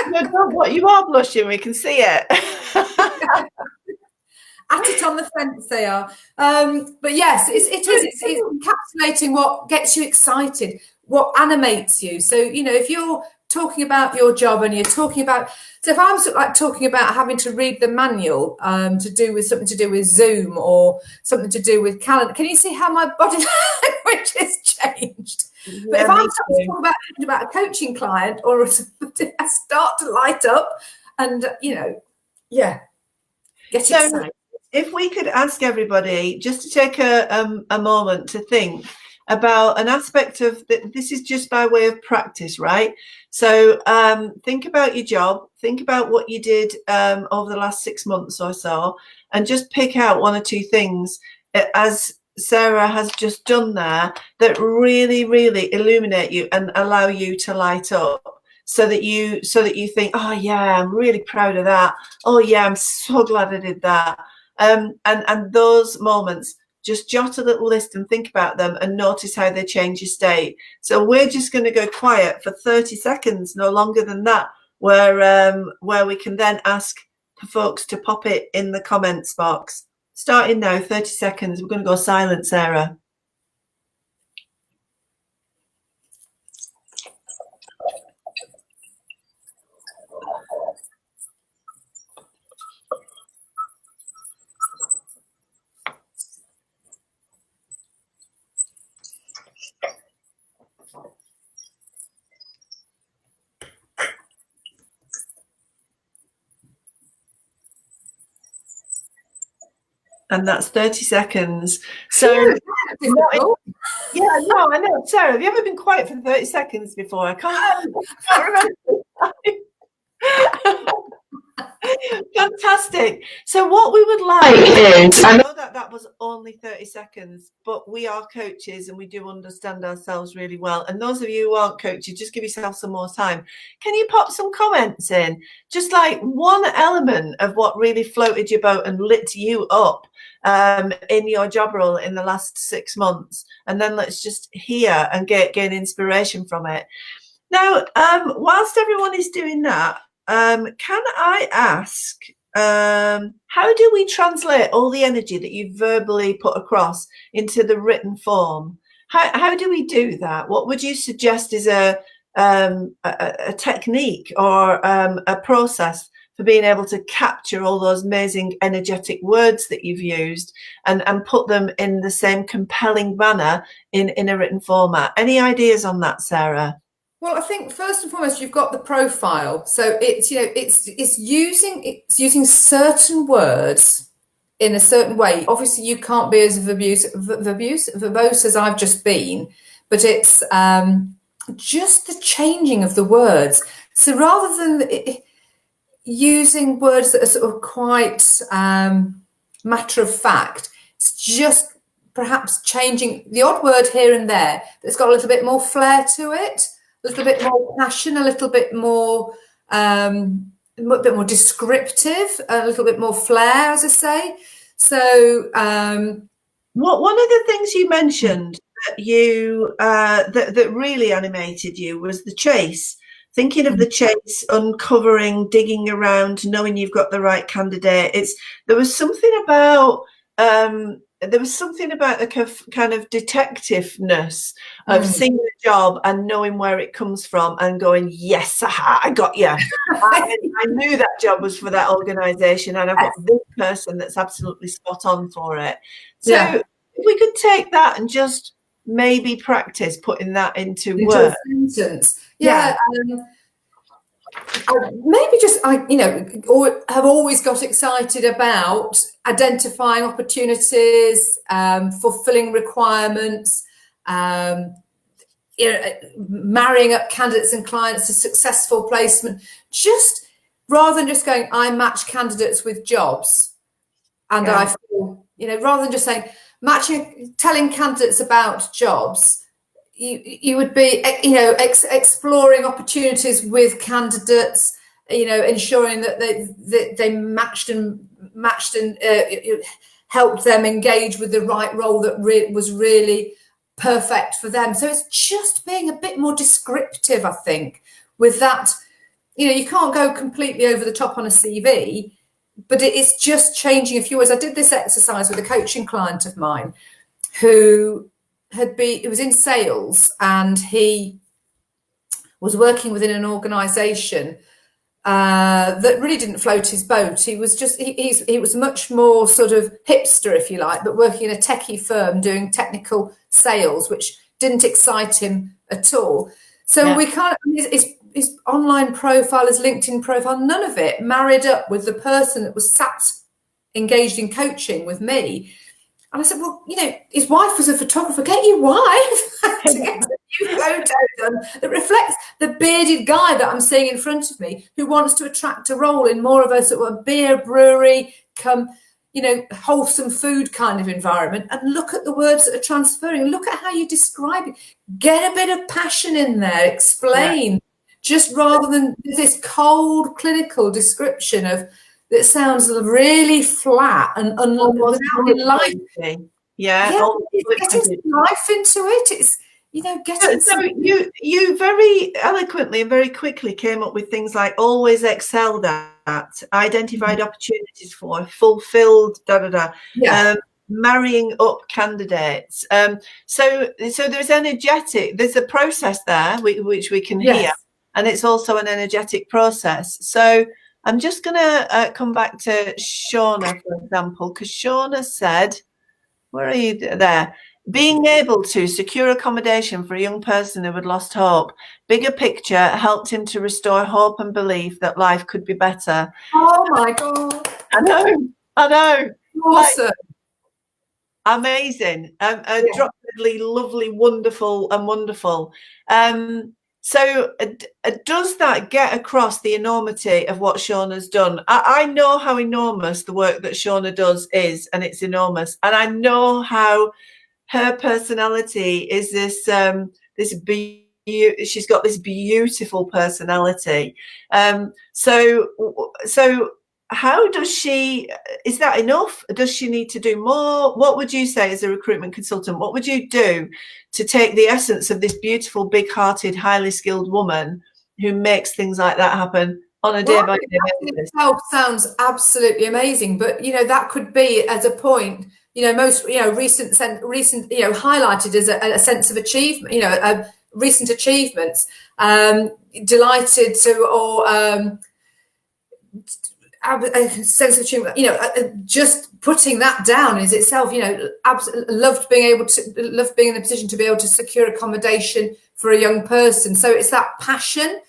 No, you are blushing. We can see it. At it on the fence, they are. But yes, it's encapsulating what gets you excited, what animates you. So, you know, if you're talking about your job and you're talking about, so if I'm sort of like talking about having to read the manual to do with something to do with Zoom or something to do with calendar, can you see how my body language has changed? Yeah, but if I'm talking about a coaching client or somebody, I start to light up and, you know, get excited. If we could ask everybody just to take a moment to think about an aspect of this is just by way of practice, right? So think about your job, think about what you did over the last 6 months or so, and just pick out one or two things, as Sarah has just done there, that really, really illuminate you and allow you to light up. So that you think, oh yeah, I'm really proud of that. Oh yeah, I'm so glad I did that. And those moments, just jot a little list and think about them and notice how they change your state. So we're just going to go quiet for 30 seconds, no longer than that, where we can then ask for folks to pop it in the comments box. Starting now, 30 seconds. We're going to go silent, Sarah. And that's 30 seconds. So, I know. Sarah, have you ever been quiet for 30 seconds before? I can't remember. Fantastic. So what we would like is, I know that was only 30 seconds, but we are coaches and we do understand ourselves really well. And those of you who aren't coaches, just give yourself some more time. Can you pop some comments in? Just like one element of what really floated your boat and lit you up in your job role in the last 6 months. And then let's just hear and gain inspiration from it. Now, whilst everyone is doing that, can I ask, how do we translate all the energy that you verbally put across into the written form? How do we do that? What would you suggest is a technique or a process for being able to capture all those amazing energetic words that you've used and put them in the same compelling manner in a written format? Any ideas on that, Sarah? Well, I think first and foremost, you've got the profile. So it's, you know, it's using certain words in a certain way. Obviously, you can't be as verbose as I've just been, but it's just the changing of the words. So rather than using words that are sort of quite matter of fact, it's just perhaps changing the odd word here and there that's got a little bit more flair to it. A little bit more passion, a little bit more descriptive, a little bit more flair, as I say. So, one of the things you mentioned that you that really animated you was the chase. Thinking of the chase, uncovering, digging around, knowing you've got the right candidate. There was something about the kind of detectiveness of seeing the job and knowing where it comes from and going, yes, I got you. I knew that job was for that organisation and I've got this person that's absolutely spot on for it. So if we could take that and just maybe practice putting that into words. Sentence. Maybe just or have always got excited about identifying opportunities, fulfilling requirements, marrying up candidates and clients to successful placement. Just rather than just going, I match candidates with jobs, and I feel, rather than just saying telling candidates about jobs. You would be, exploring opportunities with candidates, ensuring that they matched and helped them engage with the right role that was really perfect for them. So it's just being a bit more descriptive, I think, with that. You can't go completely over the top on a CV, but it is just changing a few words. I did this exercise with a coaching client of mine who it was in sales, and he was working within an organization that really didn't float his boat. He was just, he was much more sort of hipster, if you like, but working in a techie firm doing technical sales, which didn't excite him at all. So we can't, his online profile, his LinkedIn profile, none of it married up with the person that was sat engaged in coaching with me. And I said, well, his wife was a photographer. Get your wife to get a new photo done that reflects the bearded guy that I'm seeing in front of me, who wants to attract a role in more of a sort of beer brewery, wholesome food kind of environment. And look at the words that are transferring. Look at how you describe it. Get a bit of passion in there. Explain, just rather than this cold clinical description that sounds really flat and without any life. Getting life into it. It's getting. So you very eloquently and very quickly came up with things like always excelled at, identified opportunities for, fulfilled, marrying up candidates. So there's energetic. There's a process there which we can hear, and it's also an energetic process. So I'm just going to come back to Shauna, for example, because Shauna said, where are you there? Being able to secure accommodation for a young person who had lost hope. Bigger picture helped him to restore hope and belief that life could be better. Oh my God. I know. Awesome. Amazing. Droply lovely, wonderful. So does that get across the enormity of what Shauna's done? I know how enormous the work that Shauna does is, and it's enormous. And I know how her personality is she's got this beautiful personality. So how does is that enough? Does she need to do more? What would you say as a recruitment consultant? What would you do to take the essence of this beautiful, big-hearted, highly skilled woman who makes things like that happen on a day-by-day basis? Itself sounds absolutely amazing, but that could be as a point. Most recent highlighted as a sense of achievement. Recent achievements. Delighted to or. A sense of achievement, just putting that down is itself, absolutely loved being in a position to be able to secure accommodation for a young person. So it's that passion.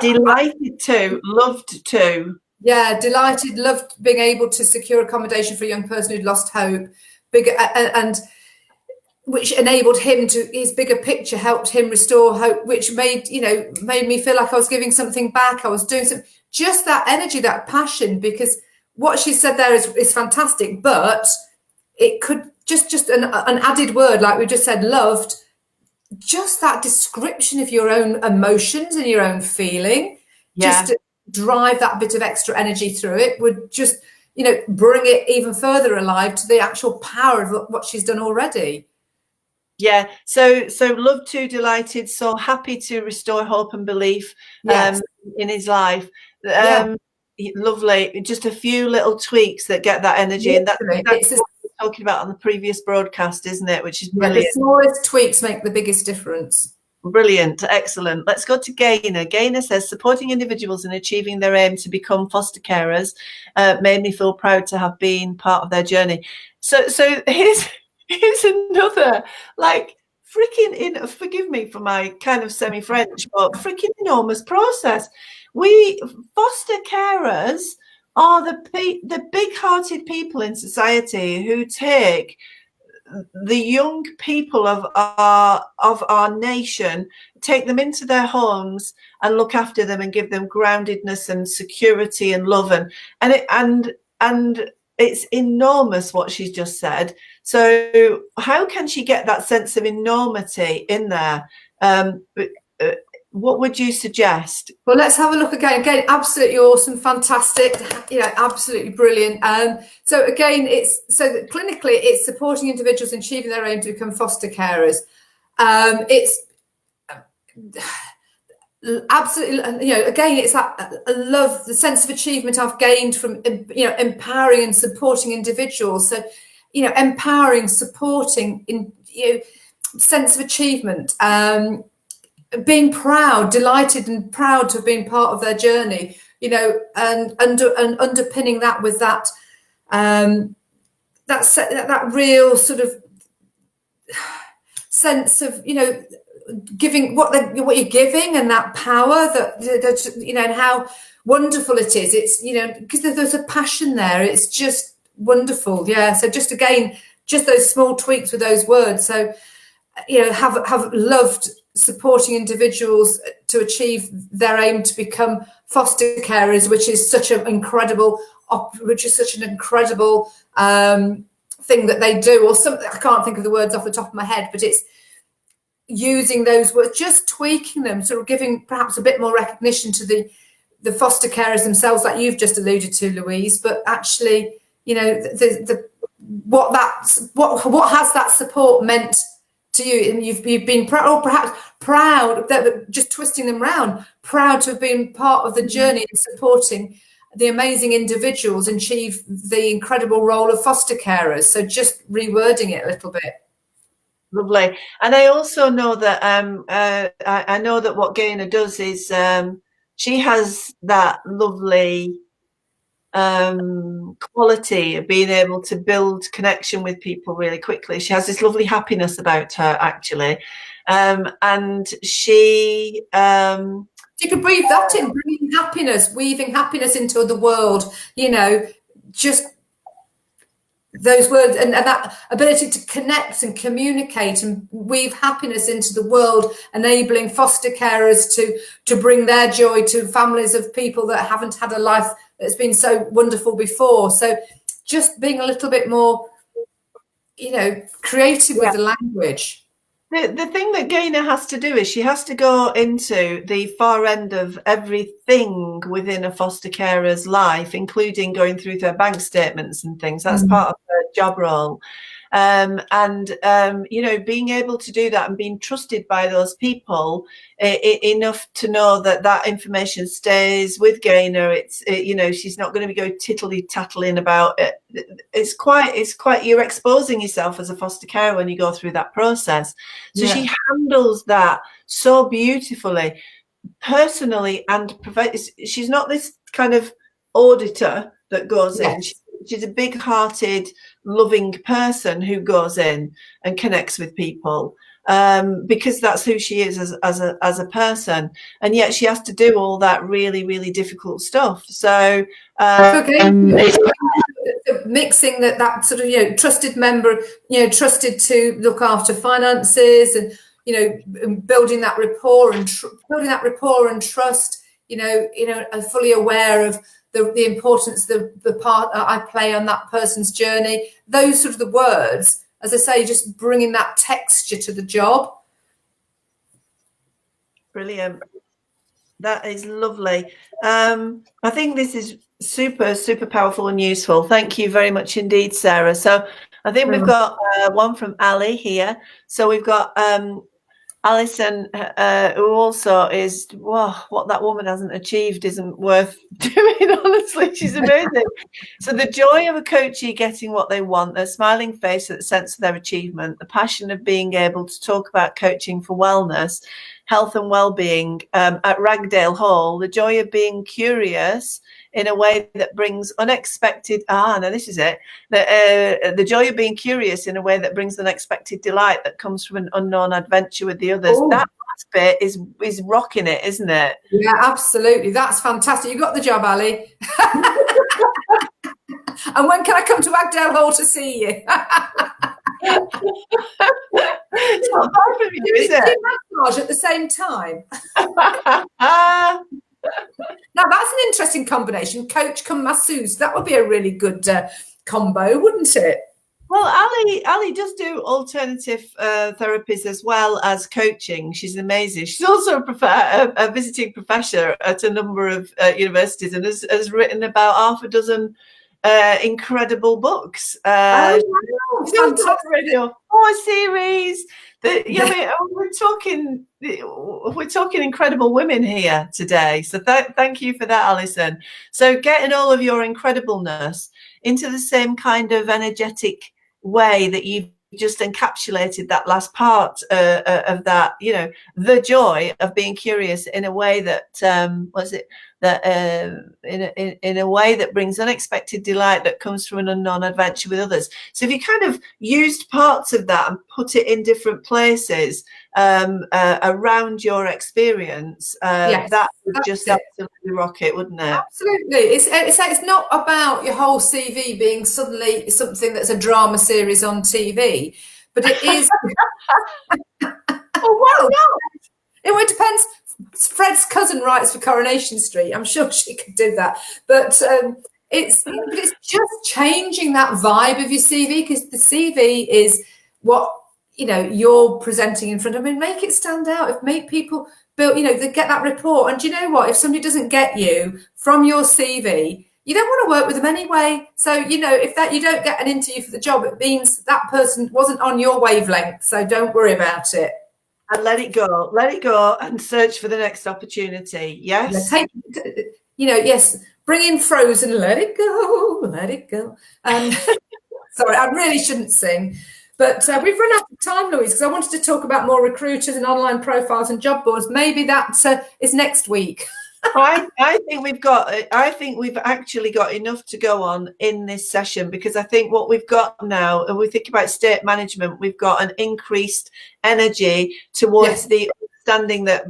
Delighted to, loved to. Yeah, delighted, loved being able to secure accommodation for a young person who'd lost hope. And which enabled him to, his bigger picture helped him restore hope, which made me feel like I was giving something back. I was doing something, just that energy, that passion, because what she said there is fantastic, but it could just an added word, like we just said, loved, just that description of your own emotions and your own feeling, just to drive that bit of extra energy through it would just, bring it even further alive to the actual power of what she's done already. Yeah, so loved to, delighted, so happy to restore hope and belief in his life. Lovely. Just a few little tweaks that get that energy, and that's what we're talking about on the previous broadcast, isn't it? Which is brilliant. The smallest tweaks make the biggest difference. Brilliant, excellent. Let's go to Gaynor. Gaynor says, supporting individuals in achieving their aim to become foster carers made me feel proud to have been part of their journey. So here's another, like, freaking, forgive me for my kind of semi-French, but freaking enormous process. We foster carers are the big-hearted people in society who take the young people of our nation, take them into their homes and look after them and give them groundedness and security and love, and it's enormous what she's just said. So how can she get that sense of enormity in there? What would you suggest? Well, let's have a look again. Again, absolutely awesome, fantastic, absolutely brilliant. So again, clinically, it's supporting individuals in achieving their aim to become foster carers. It's absolutely, again, it's that I love the sense of achievement I've gained from, empowering and supporting individuals. So, empowering, supporting, sense of achievement, being proud, delighted and proud to have been part of their journey, and underpinning that with that, that real sort of sense of, giving what you're giving, and that power that and how wonderful it is. It's, because there's a passion there. It's just wonderful. Yeah. So just again, just those small tweaks with those words. So, have loved supporting individuals to achieve their aim to become foster carers, which is such an incredible thing that they do, or something. I can't think of the words off the top of my head, but it's using those words, just tweaking them, sort of giving perhaps a bit more recognition to the foster carers themselves, like you've just alluded to, Louise. But actually, what has that support meant to you? And you've been proud, or perhaps proud that just twisting them round, proud to have been part of the journey and supporting the amazing individuals achieve the incredible role of foster carers. So just rewording it a little bit. Lovely. And I also know that I know that what Gaynor does is she has that lovely quality of being able to build connection with people really quickly. She has this lovely happiness about her, actually, and she you could breathe that in, bringing happiness, weaving happiness into the world, just those words, and that ability to connect and communicate and weave happiness into the world, enabling foster carers to bring their joy to families of people that haven't had a life that's been so wonderful before. So just being a little bit more, creative with the language. The thing that Gaynor has to do is she has to go into the far end of everything within a foster carer's life, including going through their bank statements and things. That's part of her job role. Being able to do that and being trusted by those people enough to know that information stays with Gaynor. She's not going to be going tittly-tattling about it. It's quite, you're exposing yourself as a foster carer when you go through that process. So she handles that so beautifully, personally, and she's not this kind of auditor that goes in. She's a big-hearted, loving person who goes in and connects with people, because that's who she is as a person. And yet she has to do all that really, really difficult stuff. So mixing that sort of, trusted member, trusted to look after finances, and, building that rapport and trust, and fully aware of the importance, the part I play on that person's journey. Those sort of the words, as I say, just bringing that texture to the job. Brilliant. That is lovely. I think this is super, super powerful and useful. Thank you very much indeed, Sarah. So I think we've got one from Ali here. So we've got Alison, who also is, what that woman hasn't achieved isn't worth doing, honestly. She's amazing. So the joy of a coachee getting what they want, their smiling face at the sense of their achievement, the passion of being able to talk about coaching for wellness, health and well-being at Ragdale Hall, the joy of being curious in a way that brings unexpected, now this is it, the joy of being curious in a way that brings unexpected delight that comes from an unknown adventure with the others. Ooh. That last bit is rocking it, isn't it? Yeah, absolutely. That's fantastic. You got the job, Ali. And when can I come to Ragdale Hall to see you? It's not bad for you, is it? Massage at the same time. Now that's an interesting combination. Coach cum masseuse. That would be a really good combo, wouldn't it? Well, Ali does do alternative therapies as well as coaching. She's amazing. She's also a visiting professor at a number of universities, and has written about half a dozen incredible books. Oh, wow. Fantastic. 4 series. We're talking incredible women here today. So thank you for that, Alison. So getting all of your incredibleness into the same kind of energetic way that you've just encapsulated that last part of that, the joy of being curious in a way that in a way that brings unexpected delight that comes from an unknown adventure with others. So if you kind of used parts of that and put it in different places around your experience, Yes, that would just absolutely rock it, wouldn't it? Absolutely. It's not about your whole CV being suddenly something that's a drama series on TV, but it is. Well, why not? It depends. Fred's cousin writes for Coronation Street. I'm sure she could do that, but it's just changing that vibe of your CV, because the CV is what you're presenting in front of them. Make it stand out. Make people build. They get that rapport. And do you know what? If somebody doesn't get you from your CV, you don't want to work with them anyway. So if that you don't get an interview for the job, it means that person wasn't on your wavelength. So don't worry about it. And let it go and search for the next opportunity. Yes. Yes, bring in Frozen, let it go. Sorry, I really shouldn't sing. But we've run out of time, Louise, because I wanted to talk about more recruiters and online profiles and job boards. Maybe that is next week. I think we've actually got enough to go on in this session, because I think what we've got now, and we think about state management, we've got an increased energy towards the understanding that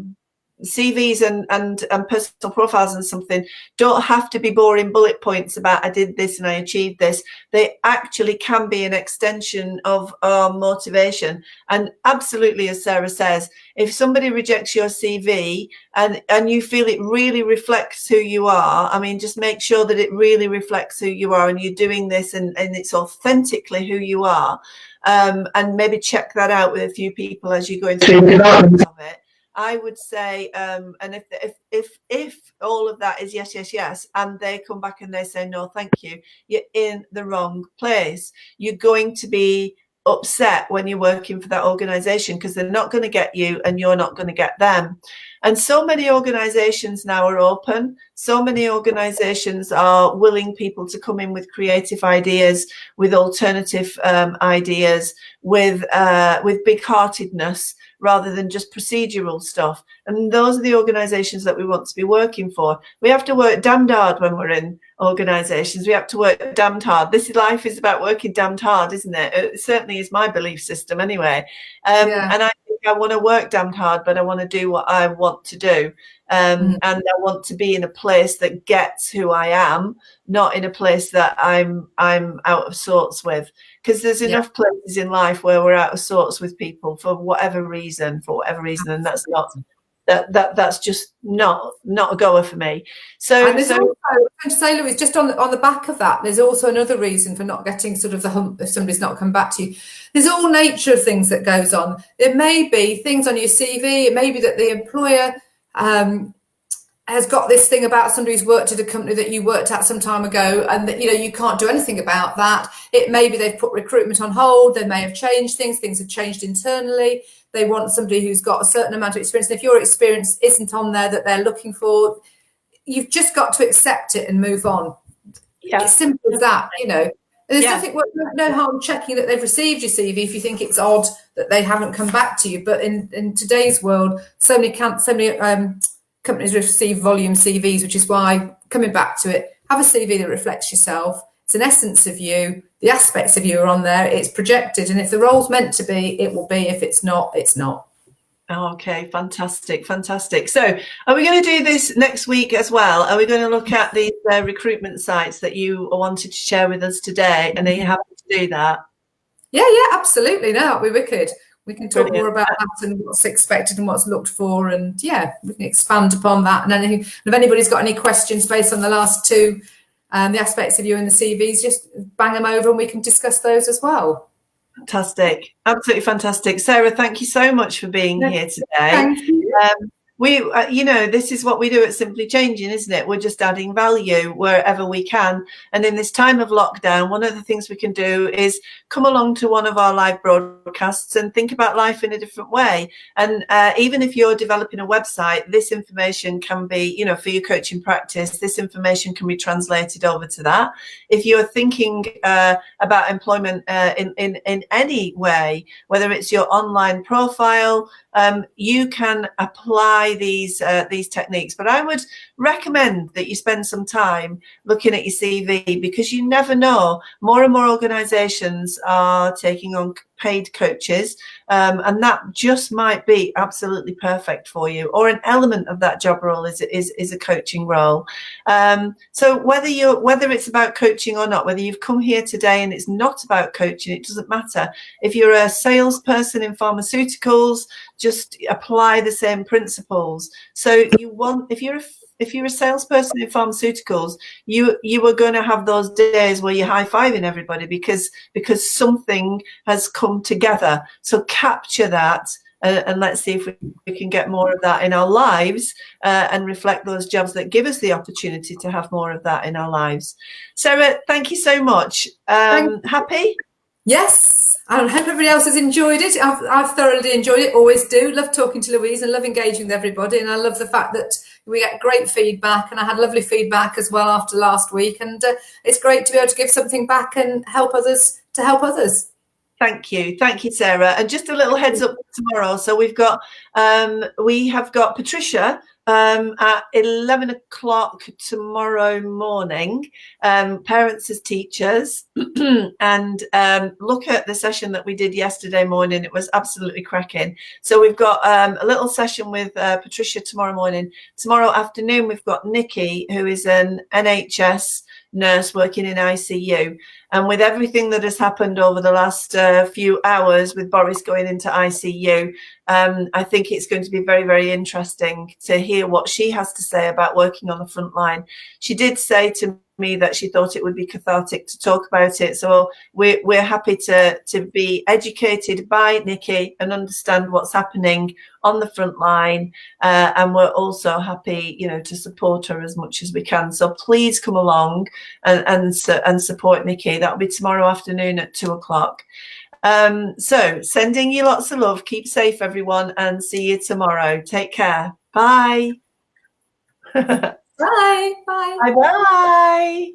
CVs and personal profiles and something don't have to be boring bullet points about I did this and I achieved this. They actually can be an extension of our motivation. And absolutely, as Sarah says, if somebody rejects your CV and you feel it really reflects who you are, I mean, just make sure that it really reflects who you are and you're doing this and it's authentically who you are. And maybe check that out with a few people as you're going through the development of it. I would say, and if all of that is yes, and they come back and they say no, thank you, you're in the wrong place. You're going to be upset when you're working for that organization, because they're not going to get you and you're not going to get them. And so many organizations now are open. So many organizations are willing people to come in with creative ideas, with alternative ideas, with big-heartedness, rather than just procedural stuff. And those are the organizations that we want to be working for. We have to work damned hard when we're in organizations. We have to work damned hard. Life is about working damned hard, isn't it? It certainly is my belief system anyway. And I think I want to work damned hard, but I want to do what I want to do. And I want to be in a place that gets who I am, not in a place that I'm out of sorts with. Because there's enough places in life where we're out of sorts with people for whatever reason, and that's not that's just not a goer for me. So, and there's also, I'm going to say, Louise, just on the back of that, there's also another reason for not getting sort of the hump if somebody's not come back to you. There's all nature of things that goes on. It may be things on your CV. It may be that the employer has got this thing about somebody who's worked at a company that you worked at some time ago, and that you can't do anything about that. It may be they've put recruitment on hold. They may have changed things have changed internally. They want somebody who's got a certain amount of experience, and if your experience isn't on there that they're looking for, you've just got to accept it and move on. It's simple as that. There's nothing, no harm checking that they've received your CV if you think it's odd that they haven't come back to you. But in today's world, so many companies receive volume CVs, which is why, coming back to it, have a CV that reflects yourself. It's an essence of you. The aspects of you are on there. It's projected. And if the role's meant to be, it will be. If it's not, it's not. Okay, fantastic. So are we going to do this next week as well? Are we going to look at the recruitment sites that you wanted to share with us today? And are you happy to do that? Yeah, absolutely. No, that'll be wicked. We can talk more about that and what's expected and what's looked for, and we can expand upon that. And then if anybody's got any questions based on the last two, the aspects of you and the CVs, just bang them over and we can discuss those as well. Fantastic, absolutely fantastic. Sarah, thank you so much for being here today. Thank you. We, this is what we do at Simply Changing, isn't it? We're just adding value wherever we can. And in this time of lockdown, one of the things we can do is come along to one of our live broadcasts and think about life in a different way. And even if you're developing a website, this information can be, for your coaching practice, this information can be translated over to that. If you're thinking about employment in any way, whether it's your online profile, you can apply these techniques. But I would recommend that you spend some time looking at your CV, because you never know. More and more organizations are taking on paid coaches, and that just might be absolutely perfect for you, or an element of that job role is a coaching role. So whether it's about coaching or not, whether you've come here today and it's not about coaching, it doesn't matter. If you're a salesperson in pharmaceuticals, just apply the same principles. So if you're a salesperson in pharmaceuticals, you are going to have those days where you're high-fiving everybody because something has come together. So capture that, and let's see if we can get more of that in our lives, and reflect those jobs that give us the opportunity to have more of that in our lives. Sarah, thank you so much. Happy? Yes. I hope everybody else has enjoyed it. I've thoroughly enjoyed it, always do. Love talking to Louise and love engaging with everybody. And I love the fact that we get great feedback. And I had lovely feedback as well after last week. And it's great to be able to give something back and help others to help others. Thank you, Sarah. And just a little heads up tomorrow. So we have got Patricia at 11 o'clock tomorrow morning, Parents as Teachers, and look at the session that we did yesterday morning. It was absolutely cracking. So we've got a little session with Patricia tomorrow morning. Tomorrow afternoon, we've got Nikki, who is an NHS nurse working in ICU. And with everything that has happened over the last few hours, with Boris going into ICU, I think it's going to be very, very interesting to hear what she has to say about working on the front line. She did say to me that she thought it would be cathartic to talk about it. So we're happy to be educated by Nikki and understand what's happening on the front line. And we're also happy, to support her as much as we can. So please come along and support Nikki. That'll be tomorrow afternoon at 2 o'clock. So sending you lots of love. Keep safe, everyone, and see you tomorrow. Take care. Bye. Bye. Bye. Bye. Bye.